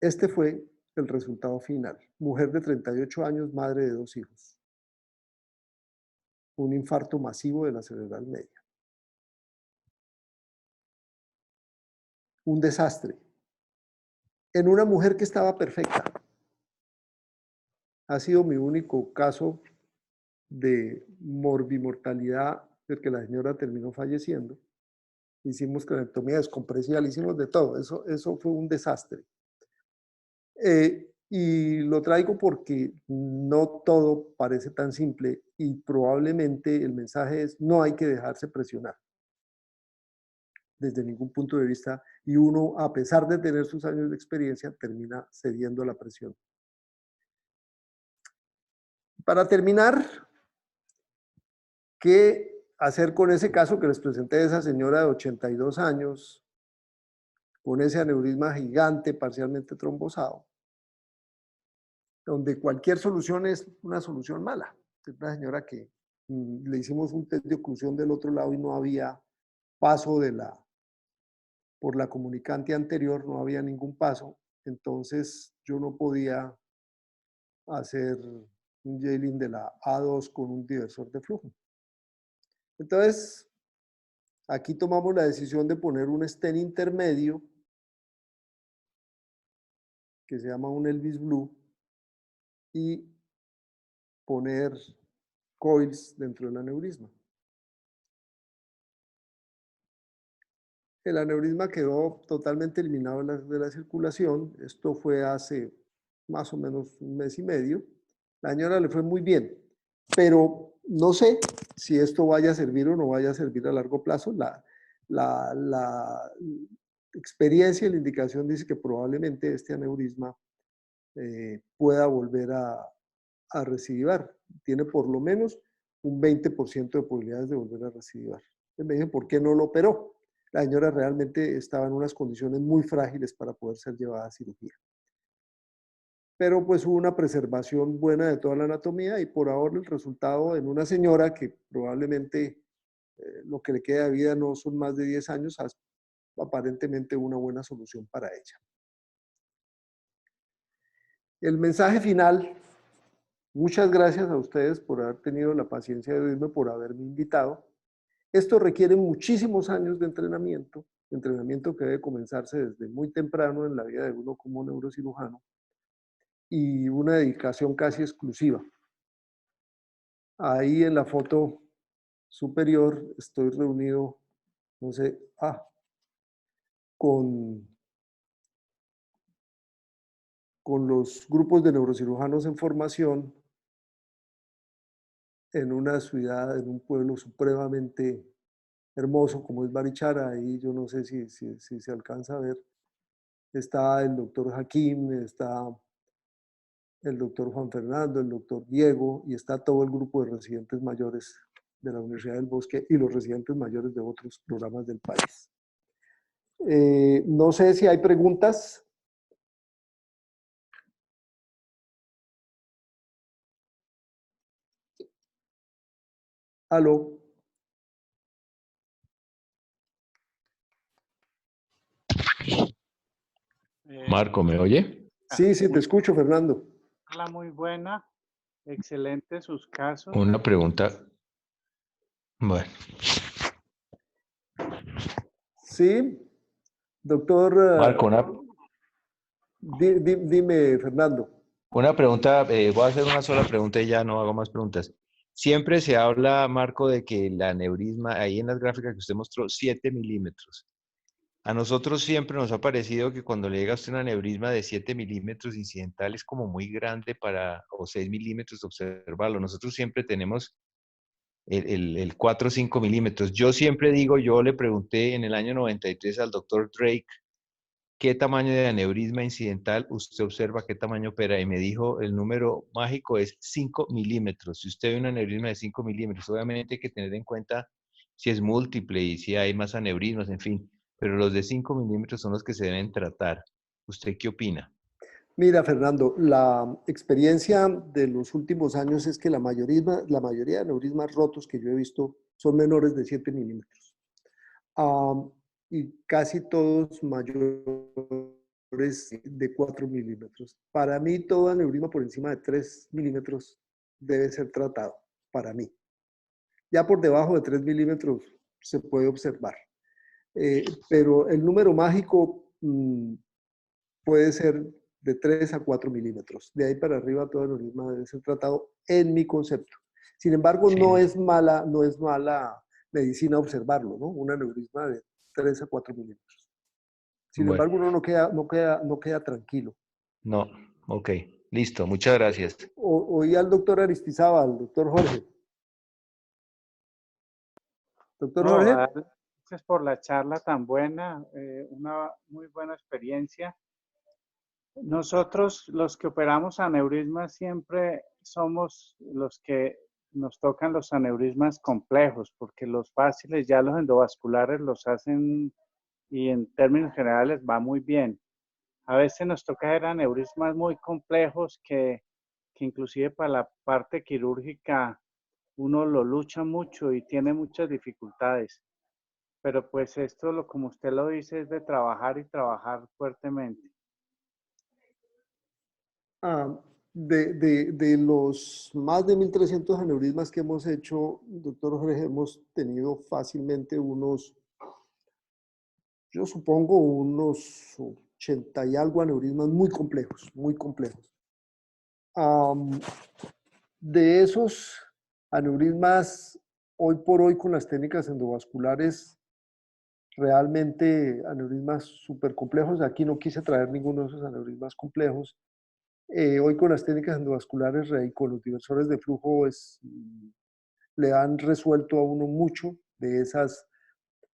Speaker 1: Este fue el resultado final. Mujer de 38 años, madre de 2 hijos. Un infarto masivo de la cerebral media. Un desastre. En una mujer que estaba perfecta. Ha sido mi único caso de morbimortalidad del que la señora terminó falleciendo. Hicimos craniotomía descompresiva, le hicimos de todo. Eso fue un desastre. Y lo traigo porque no todo parece tan simple y probablemente el mensaje es: no hay que dejarse presionar desde ningún punto de vista, y uno, a pesar de tener sus años de experiencia, termina cediendo a la presión. Para terminar, ¿qué hacer con ese caso que les presenté de esa señora de 82 años con ese aneurisma gigante parcialmente trombosado, donde cualquier solución es una solución mala? Es una señora que le hicimos un test de oclusión del otro lado y no había paso por la comunicante anterior, no había ningún paso, entonces yo no podía hacer un jailing de la A2 con un diversor de flujo. Entonces, aquí tomamos la decisión de poner un stent intermedio que se llama un Elvis Blue y poner coils dentro del aneurisma. El aneurisma quedó totalmente eliminado de la circulación. Esto fue hace más o menos un mes y medio. La señora le fue muy bien, pero no sé si esto vaya a servir o no vaya a servir a largo plazo. La experiencia y la indicación dice que probablemente este aneurisma pueda volver a recidivar. Tiene por lo menos un 20% de probabilidades de volver a recidivar. Entonces me dicen, ¿por qué no lo operó? La señora realmente estaba en unas condiciones muy frágiles para poder ser llevada a cirugía. Pero pues hubo una preservación buena de toda la anatomía y por ahora el resultado en una señora que probablemente lo que le queda de vida no son más de 10 años, aparentemente una buena solución para ella. El mensaje final: muchas gracias a ustedes por haber tenido la paciencia de oírme, por haberme invitado. Esto requiere muchísimos años de entrenamiento que debe comenzarse desde muy temprano en la vida de uno como neurocirujano, y una dedicación casi exclusiva. Ahí en la foto superior estoy reunido, no sé, con, con los grupos de neurocirujanos en formación en una ciudad, en un pueblo supremamente hermoso como es Barichara. Ahí yo no sé si se alcanza a ver. Está el doctor Hakim, está el doctor Juan Fernando, el doctor Diego, y está todo el grupo de residentes mayores de la Universidad del Bosque y los residentes mayores de otros programas del país. No sé si hay preguntas. Aló.
Speaker 2: Marco, ¿me oye?
Speaker 1: Sí, sí, te escucho, Fernando.
Speaker 3: Charla muy buena, excelente sus casos.
Speaker 2: Una pregunta. Bueno,
Speaker 1: Sí, doctor,
Speaker 2: Marco,
Speaker 1: dime, Fernando.
Speaker 2: una pregunta, voy a hacer una sola pregunta y ya no hago más preguntas. Siempre se habla, Marco, de que el aneurisma, ahí en las gráficas que usted mostró, 7 milímetros. A nosotros siempre nos ha parecido que cuando le llega a usted un aneurisma de 7 milímetros incidental es como muy grande para, o 6 milímetros, observarlo. Nosotros siempre tenemos el 4 o 5 milímetros. Yo siempre digo, yo le pregunté en el año 93 al doctor Drake qué tamaño de aneurisma incidental usted observa, qué tamaño opera, y me dijo el número mágico es 5 milímetros. Si usted ve un aneurisma de 5 milímetros, obviamente hay que tener en cuenta si es múltiple y si hay más aneurismas, en fin, pero los de 5 milímetros son los que se deben tratar. ¿Usted qué opina?
Speaker 1: Mira, Fernando, la experiencia de los últimos años es que la mayoría de aneurismas rotos que yo he visto son menores de 7 milímetros. Y casi todos mayores de 4 milímetros. Para mí, todo aneurisma por encima de 3 milímetros debe ser tratado, para mí. Ya por debajo de 3 milímetros se puede observar. Pero el número mágico puede ser de 3 a 4 milímetros. De ahí para arriba todo aneurisma debe ser tratado en mi concepto. Sin embargo,
Speaker 2: Sí.
Speaker 1: no es mala medicina observarlo, ¿no? Un aneurisma de 3 a 4 milímetros. Sin
Speaker 2: Bueno,
Speaker 1: embargo, uno no queda tranquilo.
Speaker 2: no, ok, listo, muchas gracias.
Speaker 1: Oí al doctor Aristizábal, doctor Jorge. Doctor
Speaker 3: No,
Speaker 1: Jorge.
Speaker 3: gracias por la charla tan buena, una muy buena experiencia. Nosotros, los que operamos aneurismas, siempre somos los que nos tocan los aneurismas complejos, porque los fáciles ya los endovasculares los hacen y en términos generales va muy bien. A veces nos toca ver aneurismas muy complejos que inclusive para la parte quirúrgica uno lo lucha mucho y tiene muchas dificultades. Pero pues esto, como usted lo dice, es de trabajar y trabajar fuertemente.
Speaker 1: De los más de 1.300 aneurismas que hemos hecho, doctor Jorge, hemos tenido fácilmente yo supongo, unos 80 y algo aneurismas muy complejos, muy complejos. De esos aneurismas, hoy por hoy con las técnicas endovasculares, realmente aneurismas súper complejos. Aquí no quise traer ninguno de esos aneurismas complejos. Hoy con las técnicas endovasculares y con los diversores de flujo le han resuelto a uno mucho de esas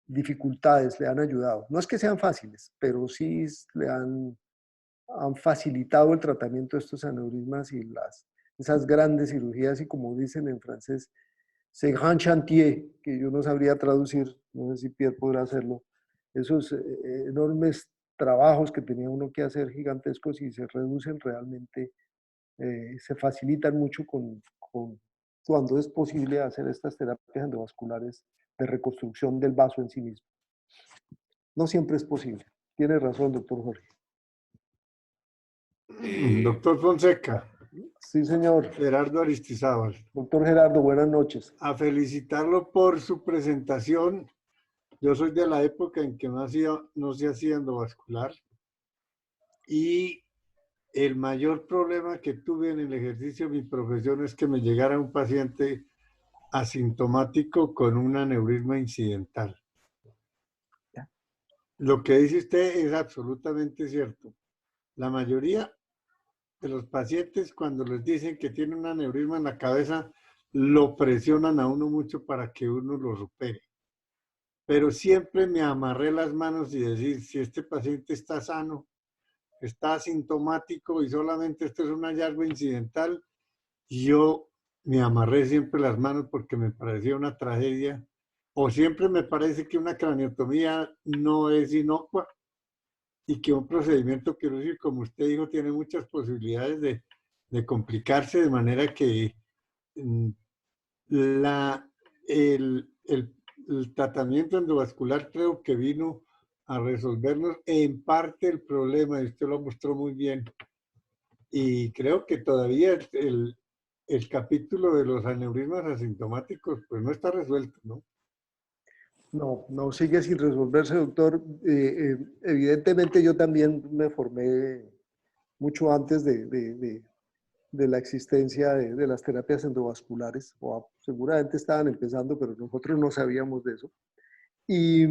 Speaker 1: dificultades, le han ayudado. No es que sean fáciles, pero sí han facilitado el tratamiento de estos aneurismas y esas grandes cirugías y como dicen en francés, ces grands chantiers, que yo no sabría traducir, no sé si Pierre podrá hacerlo, esos enormes trabajos que tenía uno que hacer gigantescos y se reducen realmente, se facilitan mucho cuando es posible hacer estas terapias endovasculares de reconstrucción del vaso en sí mismo. No siempre es posible. Tiene razón, doctor Jorge.
Speaker 4: Doctor Fonseca,
Speaker 1: Sí, señor.
Speaker 4: Gerardo Aristizábal.
Speaker 1: Doctor Gerardo, buenas noches.
Speaker 4: A felicitarlo por su presentación. Yo soy de la época en que no se hacía endovascular y el mayor problema que tuve en el ejercicio de mi profesión es que me llegara un paciente asintomático con un aneurisma incidental. Lo que dice usted es absolutamente cierto. La mayoría de los pacientes, cuando les dicen que tienen un aneurisma en la cabeza, lo presionan a uno mucho para que uno lo supere. Pero siempre me amarré las manos y decir, si este paciente está sano, está asintomático y solamente esto es un hallazgo incidental, yo me amarré siempre las manos porque me parecía una tragedia. O siempre me parece que una craniotomía no es inocua y que un procedimiento quirúrgico, como usted dijo, tiene muchas posibilidades de complicarse, de manera que el tratamiento endovascular creo que vino a resolvernos en parte el problema, y usted lo mostró muy bien. Y creo que todavía el capítulo de los aneurismas asintomáticos pues no está resuelto, ¿no?
Speaker 1: No, no sigue sin resolverse, doctor. Evidentemente yo también me formé mucho antes de la existencia de las terapias endovasculares, seguramente estaban empezando, pero nosotros no sabíamos de eso. Y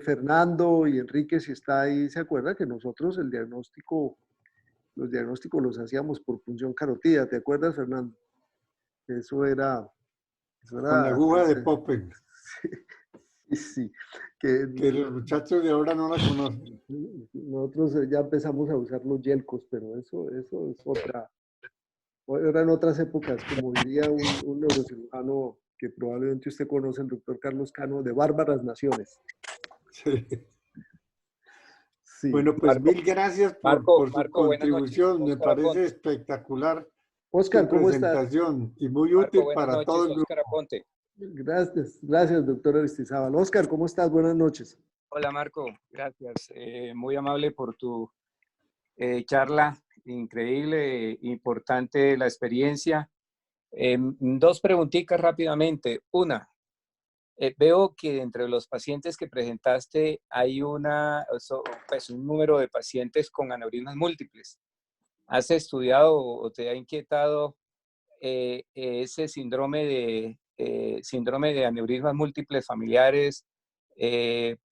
Speaker 1: Fernando y Enrique, si está ahí, se acuerda que nosotros los diagnósticos los hacíamos por punción carótida, ¿te acuerdas, Fernando? Eso era,
Speaker 4: Con la aguja de Poppen,
Speaker 1: sí, sí, que
Speaker 4: que los muchachos de ahora no la conocen.
Speaker 1: nosotros ya empezamos a usar los yelcos, pero eso es eran otras épocas, como diría un neurocirujano que probablemente usted conoce, el doctor Carlos Cano, de bárbaras naciones.
Speaker 4: Sí.
Speaker 1: Sí.
Speaker 4: Bueno, pues
Speaker 5: Marco,
Speaker 4: mil gracias
Speaker 5: Marco,
Speaker 4: por su
Speaker 5: Marco, buenas noches.
Speaker 4: contribución. Me
Speaker 5: Oscar
Speaker 4: parece
Speaker 5: Aponte.
Speaker 4: espectacular
Speaker 1: Oscar,
Speaker 4: su
Speaker 1: ¿cómo estás?
Speaker 4: presentación y muy
Speaker 5: Marco,
Speaker 4: útil
Speaker 5: buenas
Speaker 4: para todo
Speaker 5: noches.
Speaker 4: el grupo.
Speaker 5: Oscar Aponte.
Speaker 1: Gracias, doctor Aristizábal. Oscar, ¿cómo estás? Buenas noches.
Speaker 5: Hola, Marco. Gracias. Muy amable por tu charla. Increíble, importante la experiencia. Dos preguntitas rápidamente. Una, veo que entre los pacientes que presentaste hay un número de pacientes con aneurismas múltiples. ¿Has estudiado o te ha inquietado ese síndrome de aneurismas múltiples familiares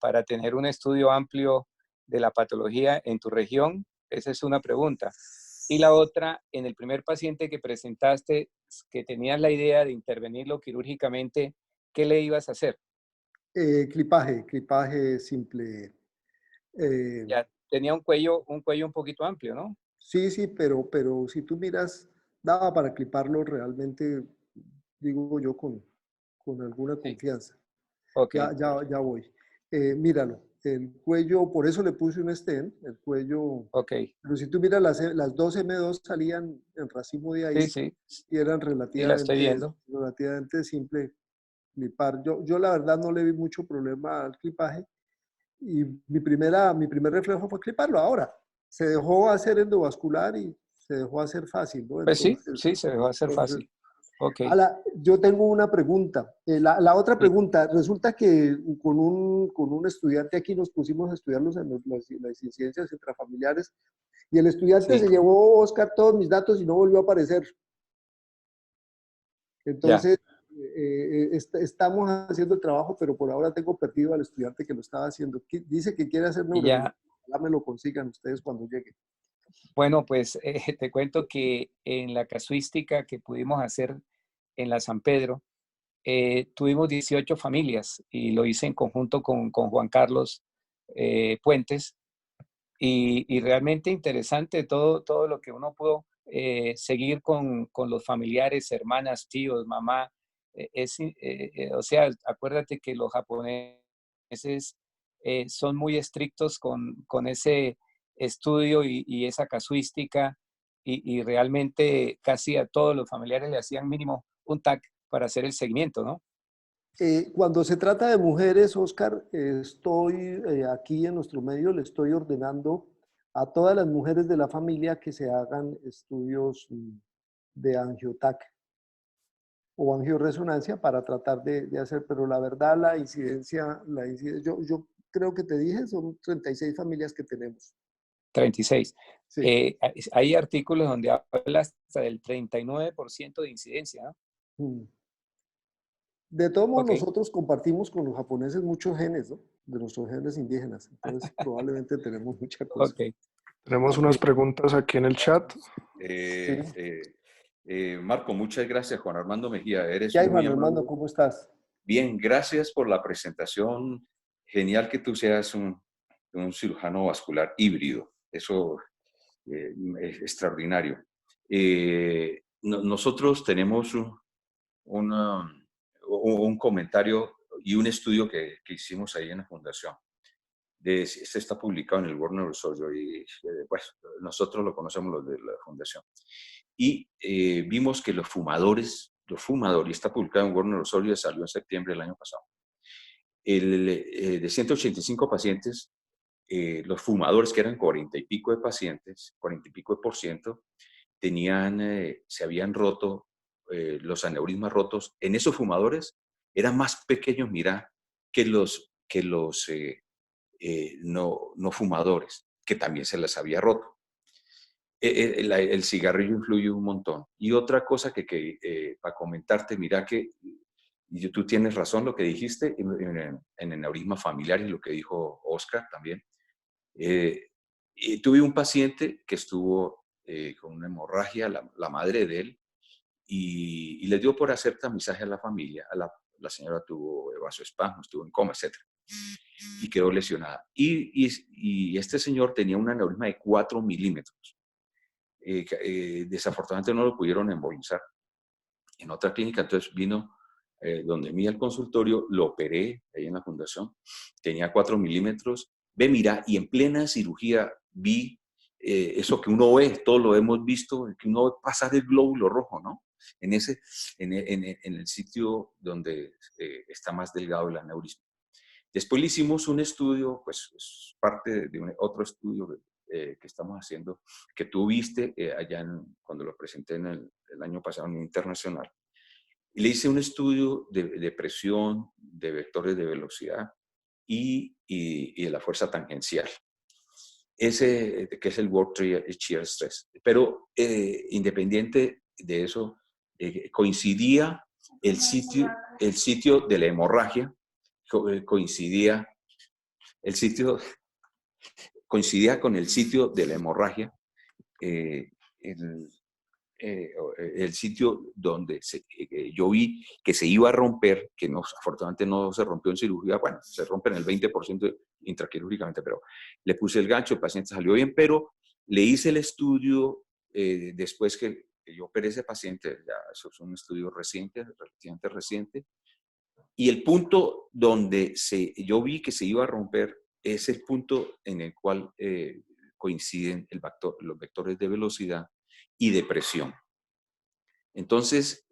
Speaker 5: para tener un estudio amplio de la patología en tu región? Esa es una pregunta. Y la otra, en el primer paciente que presentaste, que tenías la idea de intervenirlo quirúrgicamente, ¿qué le ibas a hacer?
Speaker 1: Clipaje simple.
Speaker 5: Ya tenía un cuello un poquito amplio, ¿no?
Speaker 1: Sí, sí, pero si tú miras, daba para cliparlo realmente, digo yo, con alguna
Speaker 5: Sí.
Speaker 1: confianza.
Speaker 5: Ok.
Speaker 1: Ya voy. Míralo, el cuello, por eso le puse un stent, el cuello,
Speaker 5: Ok.
Speaker 1: pero si tú miras las dos M2 salían en racimo de ahí
Speaker 5: Sí, sí.
Speaker 1: y eran
Speaker 5: Sí, la estoy viendo.
Speaker 1: relativamente simple clipar. Yo la verdad no le vi mucho problema al clipaje y mi primer reflejo fue cliparlo. Ahora, se dejó hacer endovascular y se dejó hacer fácil, ¿no?
Speaker 5: Pues sí, se dejó hacer
Speaker 1: Entonces,
Speaker 5: fácil. Ok.
Speaker 1: ahora, yo tengo una pregunta. La otra pregunta, resulta que con un estudiante aquí nos pusimos a estudiar las incidencias intrafamiliares y el estudiante
Speaker 5: Sí,
Speaker 1: se llevó, Oscar, todos mis datos y no volvió a aparecer.
Speaker 5: ya.
Speaker 1: Entonces, estamos haciendo el trabajo, pero por ahora tengo perdido al estudiante que lo estaba haciendo. Dice que quiere hacer
Speaker 5: Y
Speaker 1: neurología.
Speaker 5: ya,
Speaker 1: Ojalá me lo consigan ustedes cuando llegue.
Speaker 5: bueno, pues te cuento que en la casuística que pudimos hacer en la San Pedro, tuvimos 18 familias y lo hice en conjunto con Juan Carlos Puentes y realmente interesante todo lo que uno pudo seguir con los familiares, hermanas, tíos, mamá. O sea, acuérdate que los japoneses son muy estrictos con ese estudio y esa casuística y realmente casi a todos los familiares le hacían mínimo un TAC para hacer el seguimiento, ¿no?
Speaker 1: Cuando se trata de mujeres, Oscar, estoy aquí en nuestro medio, le estoy ordenando a todas las mujeres de la familia que se hagan estudios de angiotac o angioresonancia para tratar de hacer, pero la verdad yo creo que te dije, son 36 familias que tenemos.
Speaker 5: 36.
Speaker 1: Sí.
Speaker 5: Hay artículos donde habla hasta del 39% de incidencia, ¿no?
Speaker 1: De todos modos,
Speaker 5: Ok.
Speaker 1: nosotros compartimos con los japoneses muchos genes, ¿no? De nuestros genes indígenas. Entonces, probablemente tenemos mucha cosa.
Speaker 5: Ok.
Speaker 6: Tenemos unas preguntas aquí en el chat.
Speaker 7: Marco, muchas gracias. Juan Armando Mejía, eres
Speaker 1: ¿Qué hay,
Speaker 7: muy
Speaker 1: Juan Armando?
Speaker 7: amable.
Speaker 1: ¿Cómo estás?
Speaker 7: Bien, gracias por la presentación. Genial que tú seas un cirujano vascular híbrido. Eso es extraordinario. Nosotros tenemos un comentario y un estudio que hicimos ahí en la fundación. Este está publicado en el World Neurosurgery y pues, nosotros lo conocemos los de la fundación. Y vimos que los fumadores, y está publicado en World Neurosurgery, salió en septiembre del año pasado, De 185 pacientes, los fumadores, que eran 40 y pico de pacientes, 40 y pico de por ciento, se habían roto, los aneurismas rotos. En esos fumadores eran más pequeños, mira, que los no fumadores, que también se les había roto. El cigarrillo influye un montón. Y otra cosa para comentarte, mira que tú tienes razón lo que dijiste en aneurisma familiar y lo que dijo Oscar también. Y tuve un paciente que estuvo con una hemorragia, la madre de él, y le dio por hacer tamizaje a la familia. La señora tuvo vasoespasmo, estuvo en coma, etc. Y quedó lesionada. Y este señor tenía un aneurisma de 4 milímetros. Desafortunadamente no lo pudieron embolizar en otra clínica, entonces vino donde mí al consultorio, lo operé ahí en la fundación, tenía 4 milímetros, mira, y en plena cirugía vi eso que uno ve, todos lo hemos visto, que uno ve pasar el glóbulo rojo, ¿no? En el sitio donde está más delgado el aneurisma. Después le hicimos un estudio, pues es parte de otro estudio que estamos haciendo, que tú viste allá cuando lo presenté el año pasado en internacional. Y le hice un estudio de presión, de vectores de velocidad y de la fuerza tangencial. Ese que es el World Shear Stress. Pero independiente de eso, coincidía el sitio de la hemorragia, coincidía con el sitio de la hemorragia, el sitio donde yo vi que se iba a romper, que no, afortunadamente no se rompió en cirugía, bueno, se rompe en el 20% intraquirúrgicamente, pero le puse el gancho, el paciente salió bien, pero le hice el estudio después que yo operé ese paciente, ya eso es un estudio reciente, relativamente reciente, y el punto donde yo vi que se iba a romper es el punto en el cual coinciden los vectores de velocidad y de presión. Entonces,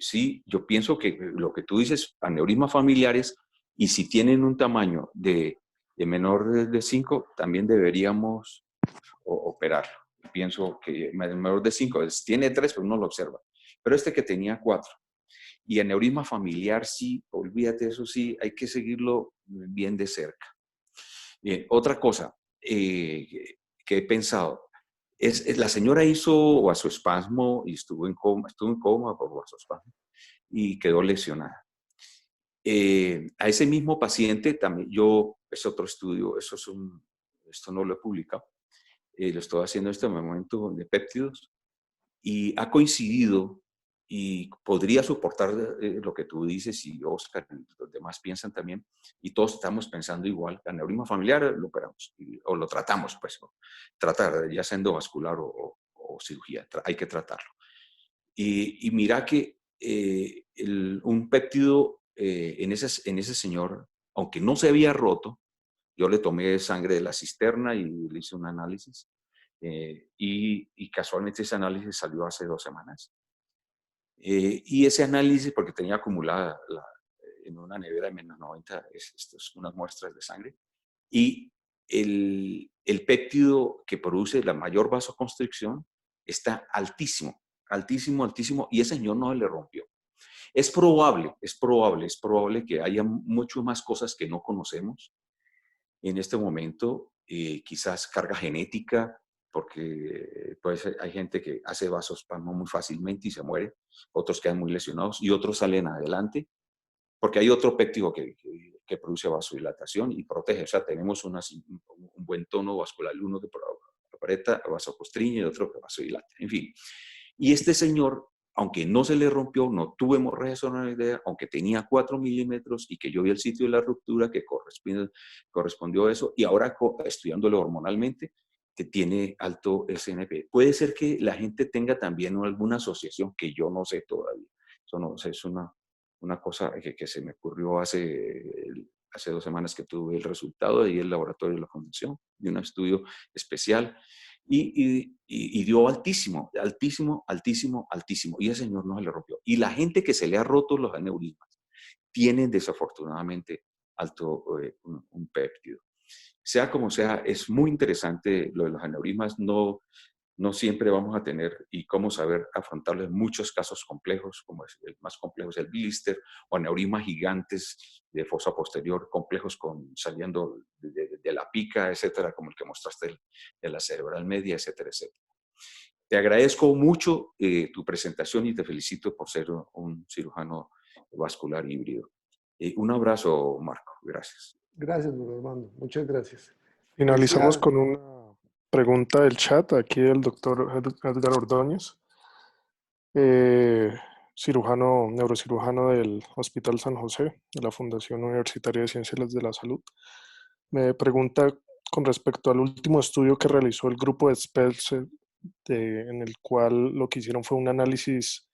Speaker 7: sí, yo pienso que lo que tú dices, aneurismas familiares, y si tienen un tamaño de menor de 5, también deberíamos operarlo. Pienso que menor de 5, tiene 3, pero no lo observa. Pero este que tenía 4. Y aneurisma familiar, sí, olvídate, eso sí, hay que seguirlo bien de cerca. Bien, otra cosa que he pensado, la señora hizo vasoespasmo y estuvo en coma por vasoespasmo y quedó lesionada. A ese mismo paciente también, es otro estudio, esto no lo he publicado, lo estoy haciendo en este momento de péptidos y ha coincidido y podría soportar lo que tú dices y Oscar y los demás piensan también, y todos estamos pensando igual. El aneurisma familiar lo operamos o lo tratamos, pues, tratar, ya sea endovascular o cirugía, hay que tratarlo. Y mira que un péptido en ese señor, aunque no se había roto, yo le tomé sangre de la cisterna y le hice un análisis, y casualmente ese análisis salió hace 2 semanas. Y ese análisis, porque tenía acumulada en una nevera de menos 90 unas muestras de sangre, y el péptido que produce la mayor vasoconstricción está altísimo, altísimo, altísimo, y ese señor no se le rompió. Es probable que haya mucho más cosas que no conocemos en este momento, quizás carga genética, porque pues, hay gente que hace vasoespasmo muy fácilmente y se muere, otros quedan muy lesionados y otros salen adelante, porque hay otro péptido que produce vasodilatación y protege. O sea, tenemos un buen tono vascular, uno que aprieta, vasoconstriñe y otro que vasodilata. En fin. Y este señor, aunque no se le rompió, no tuvo hemorragia senoidea, aunque tenía 4 milímetros y que yo vi el sitio de la ruptura que correspondió a eso, y ahora estudiándolo hormonalmente, que tiene alto SNP. Puede ser que la gente tenga también alguna asociación que yo no sé todavía. Eso no sé, es una cosa que se me ocurrió hace 2 semanas que tuve el resultado de ahí el laboratorio de la Fundación, de un estudio especial, y dio altísimo, altísimo, altísimo, altísimo. Y ese señor no se le rompió. Y la gente que se le ha roto los aneurismas tienen desafortunadamente alto un péptido. Sea como sea, es muy interesante lo de los aneurismas. No siempre vamos a tener y cómo saber afrontarlos en muchos casos complejos, como es el más complejo es el blister, o aneurismas gigantes de fosa posterior, complejos saliendo de la pica, etcétera, como el que mostraste de la cerebral media, etcétera, etcétera. Te agradezco mucho tu presentación y te felicito por ser un cirujano vascular híbrido. Un abrazo, Marco. Gracias.
Speaker 1: Gracias, don Armando. Muchas gracias.
Speaker 6: Finalizamos
Speaker 1: Decía,
Speaker 6: con una pregunta del chat, aquí del doctor Edgar Ordóñez, neurocirujano del Hospital San José, de la Fundación Universitaria de Ciencias de la Salud. Me pregunta con respecto al último estudio que realizó el grupo de Spelze, en el cual lo que hicieron fue un análisis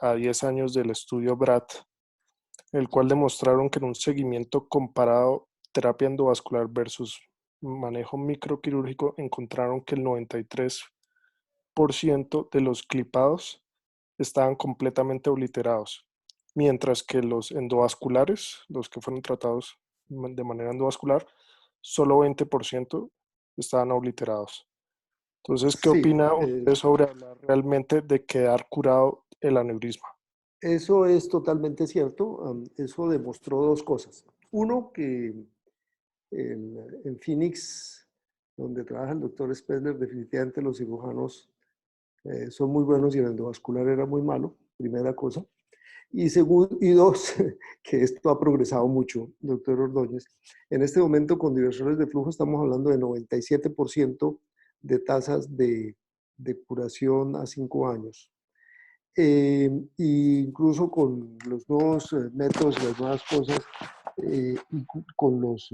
Speaker 6: a 10 años del estudio BRAT, en el cual demostraron que en un seguimiento comparado terapia endovascular versus manejo microquirúrgico encontraron que el 93% de los clipados estaban completamente obliterados, mientras que los endovasculares, los que fueron tratados de manera endovascular, solo 20% estaban obliterados. Entonces, ¿qué
Speaker 1: sí,
Speaker 6: opina usted sobre hablar realmente de quedar curado el aneurisma?
Speaker 1: eso es totalmente cierto. Eso demostró dos cosas. Uno, que en Phoenix, donde trabaja el doctor Spessler, definitivamente los cirujanos son muy buenos y el endovascular era muy malo, primera cosa. Y dos, que esto ha progresado mucho, doctor Ordóñez. En este momento, con diversores de flujo, estamos hablando de 97% de tasas de curación a 5 años. E incluso con los nuevos métodos, las nuevas cosas, y con los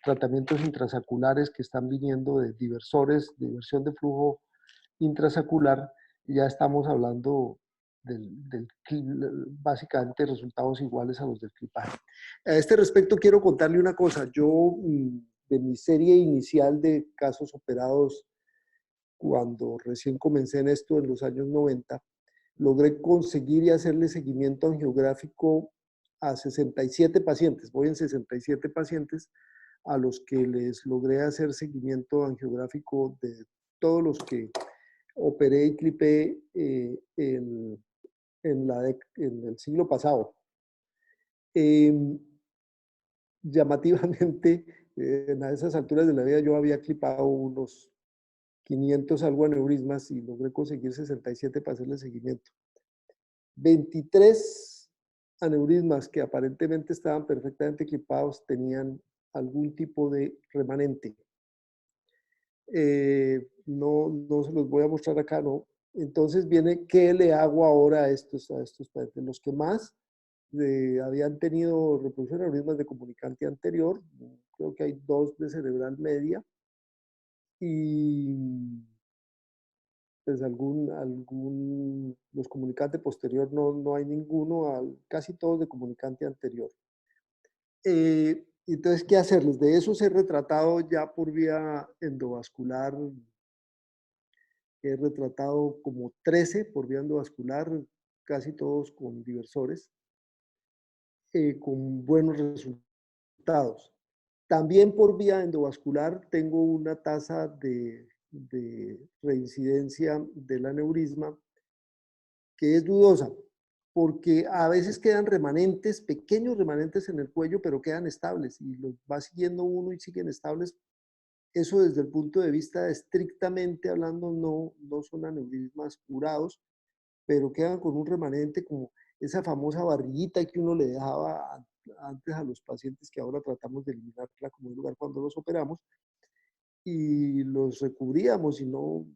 Speaker 1: tratamientos intrasaculares que están viniendo de diversores, de diversión de flujo intrasacular, ya estamos hablando básicamente resultados iguales a los del clipaje. A este respecto quiero contarle una cosa. Yo, de mi serie inicial de casos operados, cuando recién comencé en esto en los años 90, logré conseguir y hacerle seguimiento angiográfico a 67 pacientes. Voy en 67 pacientes a los que les logré hacer seguimiento angiográfico de todos los que operé y clipé en el siglo pasado. Llamativamente, en esas alturas de la vida yo había clipado unos 500 algo aneurismas y logré conseguir 67 para hacerle seguimiento. 23 aneurismas que aparentemente estaban perfectamente clipados tenían algún tipo de remanente. No se los voy a mostrar acá, no. Entonces viene, ¿qué le hago ahora a estos pacientes? Los que más habían tenido reproducción de aneurismas de comunicante anterior, creo que hay 2 de cerebral media, y pues los comunicantes posterior no hay ninguno, casi todos de comunicante anterior. Entonces, ¿qué hacerles? De esos he retratado ya por vía endovascular, he retratado como 13 por vía endovascular, casi todos con diversores, con buenos resultados. También por vía endovascular tengo una tasa de reincidencia del aneurisma que es dudosa, porque a veces quedan remanentes, pequeños remanentes en el cuello, pero quedan estables y los va siguiendo uno y siguen estables. Eso desde el punto de vista estrictamente hablando no son aneurismas curados, pero quedan con un remanente como esa famosa barriguita que uno le dejaba antes a los pacientes, que ahora tratamos de eliminarla como un lugar cuando los operamos, y los recubríamos, y no,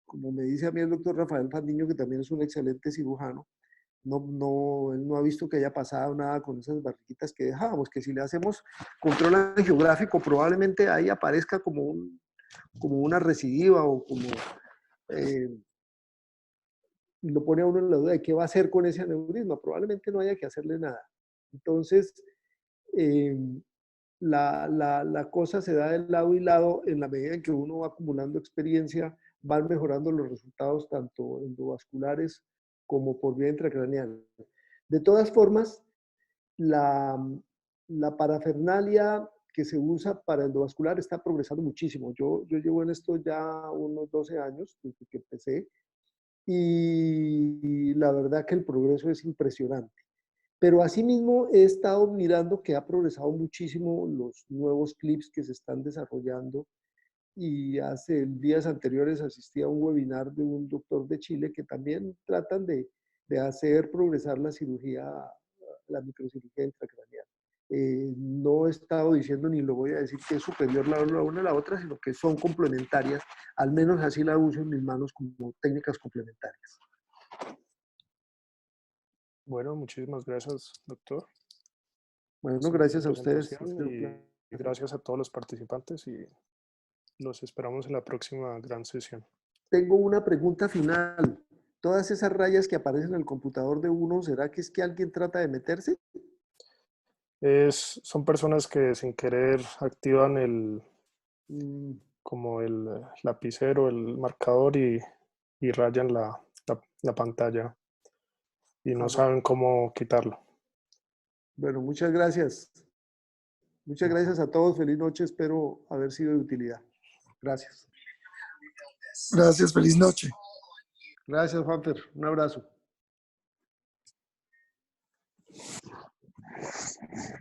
Speaker 1: como me dice a mí el doctor Rafael Fandiño, que también es un excelente cirujano, él no ha visto que haya pasado nada con esas barriguitas que dejábamos, que si le hacemos control angiográfico probablemente ahí aparezca como una recidiva o como lo pone a uno en la duda de qué va a hacer con ese aneurisma. Probablemente no haya que hacerle nada. Entonces, la cosa se da de lado y lado en la medida en que uno va acumulando experiencia, van mejorando los resultados tanto endovasculares como por vía intracraneal. De todas formas, La parafernalia que se usa para endovascular está progresando muchísimo. Yo llevo en esto ya unos 12 años desde que empecé y la verdad que el progreso es impresionante. Pero asimismo he estado mirando que ha progresado muchísimo los nuevos clips que se están desarrollando y hace días anteriores asistí a un webinar de un doctor de Chile que también tratan de hacer progresar la cirugía, la microcirugía intracraneal. No he estado diciendo ni lo voy a decir que es superior la una a la otra, sino que son complementarias, al menos así la uso en mis manos como técnicas complementarias.
Speaker 6: Bueno, muchísimas gracias, doctor.
Speaker 1: Bueno,
Speaker 6: Por
Speaker 1: gracias
Speaker 6: su
Speaker 1: a ustedes.
Speaker 6: presentación y gracias a todos los participantes y los esperamos en la próxima gran sesión.
Speaker 1: Tengo una pregunta final. Todas esas rayas que aparecen en el computador de uno, ¿será que es que alguien trata de meterse?
Speaker 6: Son personas que sin querer activan como el lapicero, el marcador y rayan la pantalla y no saben cómo quitarlo.
Speaker 1: Bueno, muchas gracias. Muchas gracias a todos. Feliz noche. Espero haber sido de utilidad. Gracias.
Speaker 8: Gracias, feliz noche.
Speaker 1: Gracias, Juanfer. Un abrazo.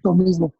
Speaker 8: Lo mismo.